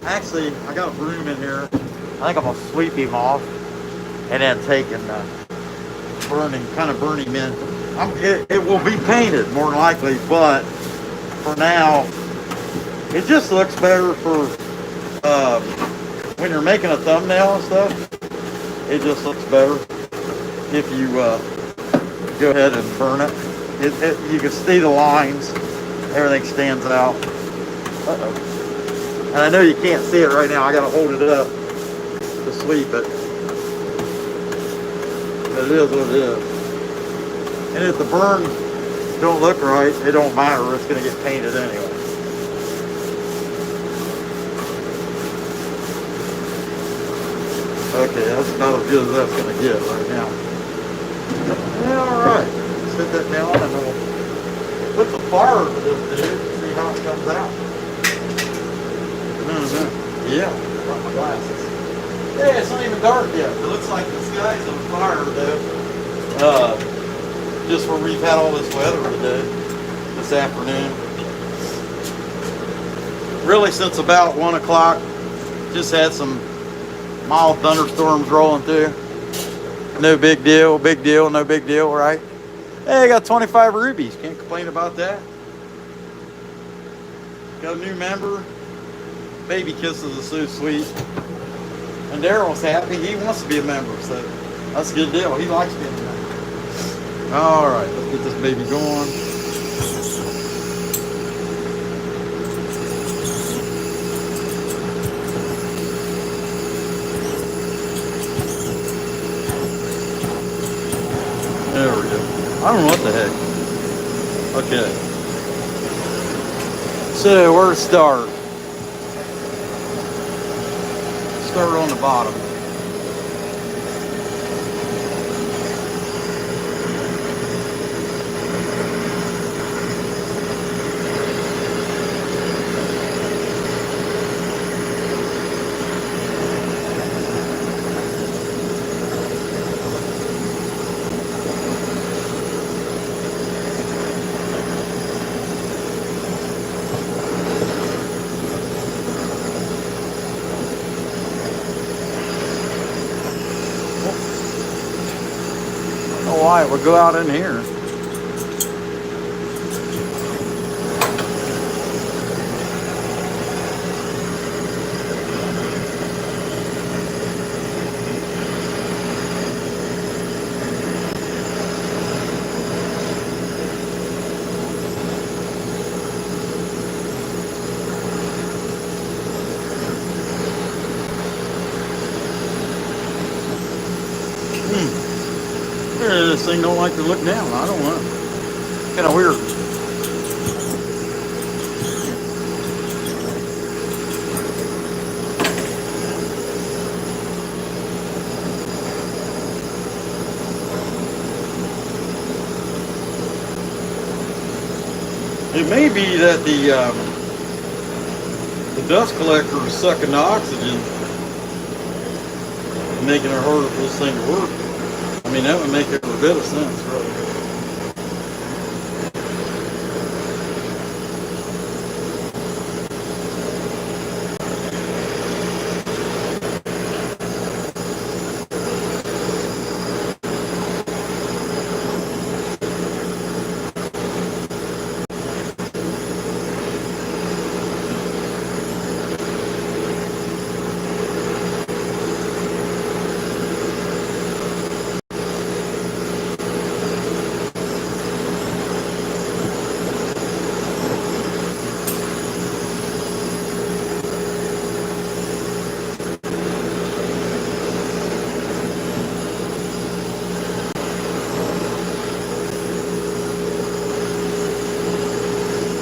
Actually, I got a broom in here. I think I'm gonna sweep him off and then take and burn him in. It will be painted more than likely, but for now, it just looks better for when you're making a thumbnail and stuff. It just looks better if you go ahead and burn it. You can see the lines. Everything stands out. Uh-oh. And I know you can't see it right now. I gotta hold it up to sweep it. But it is what it is. And if the burn don't look right, it don't matter. It's gonna get painted anyway. Okay, that's about as good as that's gonna get right now. All right, set that down and we'll put the fire to this dude and see how it comes out. Yeah, got my glasses. Yeah, it's not even dark yet. It looks like the sky's on fire though. Just where we've had all this weather today, this afternoon. Really since about 1 o'clock, just had some mild thunderstorms rolling through. No big deal, no big deal, right? Hey, I got 25 rubies. Can't complain about that. Got a new member. Baby kisses are so sweet. And Daryl's happy. He wants to be a member, so that's a good deal. He likes being a member. All right, let's get this baby going. There we go. I don't know what the heck. Okay. So where to start? Start on the bottom. Why it would go out in here. This thing don't like to look down. I don't want it. Kind of weird. It may be that the dust collector is sucking the oxygen, making it harder for this thing to work. I mean, that would make a bit of sense, really.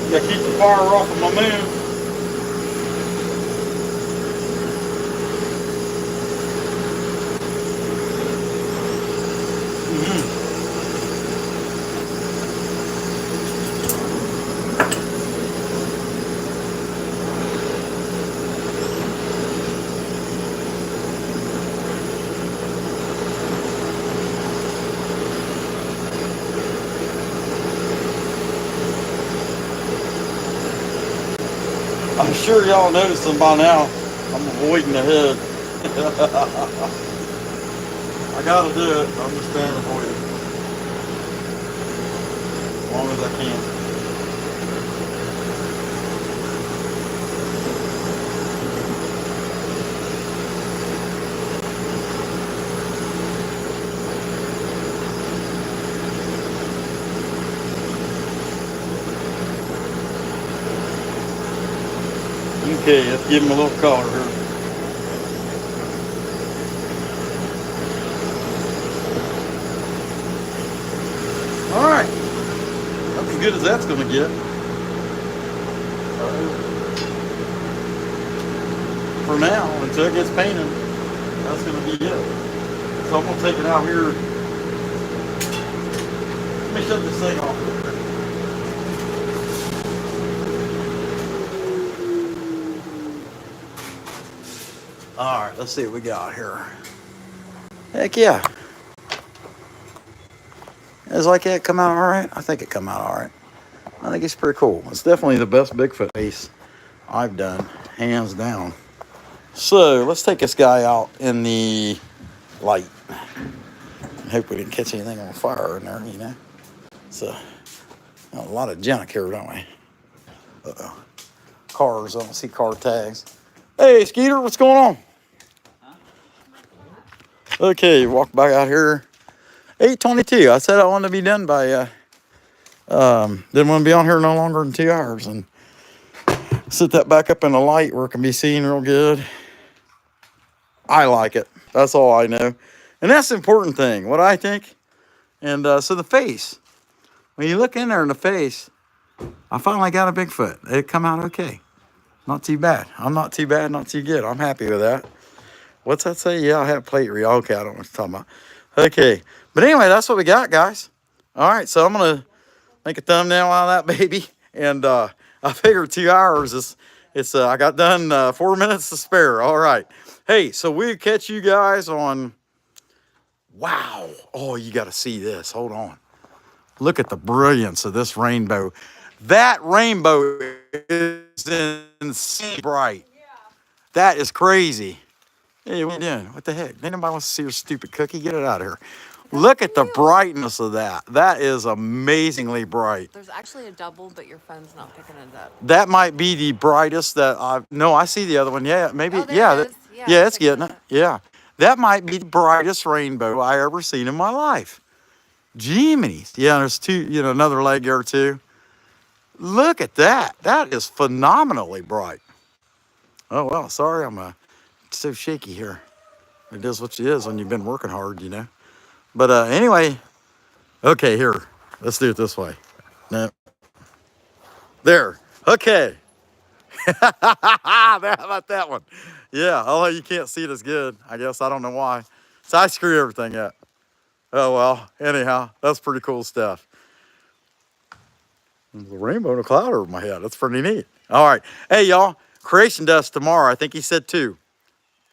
Yeah, keep the fire off of my moon. I'm sure y'all noticing by now, I'm avoiding the head. I gotta do it. I'm just trying to avoid it. As long as I can. Okay, let's give him a little color here. All right, that's as good as that's gonna get. For now, until it gets painted, that's gonna be it. So I'm gonna take it out here. Let me shut this thing off. All right, let's see what we got here. Heck yeah. It's like it come out all right. I think it come out all right. I think it's pretty cool. It's definitely the best Bigfoot face I've done, hands down. So let's take this guy out in the light. I hope we didn't catch anything on fire in there, you know. It's a lot of junk here, don't we? Uh-oh. Cars, I don't see car tags. Hey, Skeeter, what's going on? Okay, walk back out here. 8:22. I said I wanted to be done by, didn't want to be on here no longer than 2 hours. And set that back up in the light where it can be seen real good. I like it. That's all I know. And that's the important thing, what I think. And so the face. When you look in there in the face, I finally got a Bigfoot. It come out okay. Not too bad. I'm not too bad, not too good. I'm happy with that. What's that say? Yeah, I have plate read. Okay, I don't know what you're talking about. Okay. But anyway, that's what we got, guys. All right, so I'm going to make a thumbnail out of that baby. And I figured 2 hours is I got done 4 minutes to spare. All right. Hey, so we'll catch you guys on, wow. Oh, you got to see this. Hold on. Look at the brilliance of this rainbow. That rainbow is insane bright. That is crazy. Hey, what are you doing? What the heck? Anybody wants to see your stupid cookie? Get it out of here. Look at the brightness of that. That is amazingly bright. There's actually a double, but your phone's not picking it up. That might be the brightest that I've... No, I see the other one. Yeah, maybe. Oh, there yeah, it is. yeah, it's getting it. Yeah. That might be the brightest rainbow I ever seen in my life. Jiminy. Yeah, there's two, another leg there too. Look at that. That is phenomenally bright. Oh, well, sorry, I'm so shaky here. It is what it is when you've been working hard, you know. But anyway, okay, here. Let's do it this way. No. There. Okay. How about that one? Yeah, although you can't see it as good, I guess. I don't know why. So I screw everything up. Oh, well, anyhow, that's pretty cool stuff. There's a rainbow and a cloud over my head. That's pretty neat. All right. Hey, y'all, creation dust tomorrow. I think he said 2.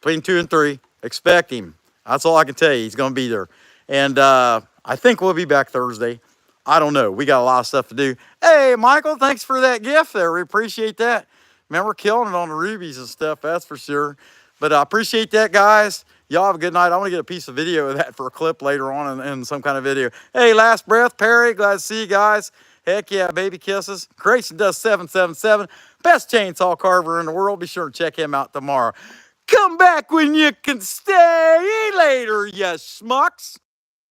Between 2 and 3. Expect him. That's all I can tell you. He's going to be there. And I think we'll be back Thursday. I don't know. We got a lot of stuff to do. Hey, Michael, thanks for that gift there. We appreciate that. Man, we're killing it on the rubies and stuff, that's for sure. But I appreciate that, guys. Y'all have a good night. I want to get a piece of video of that for a clip later on in some kind of video. Hey, last breath, Perry. Glad to see you guys. Heck yeah, baby kisses. Creation Dust 777. Best chainsaw carver in the world. Be sure to check him out tomorrow. Come back when you can stay. Later, you schmucks.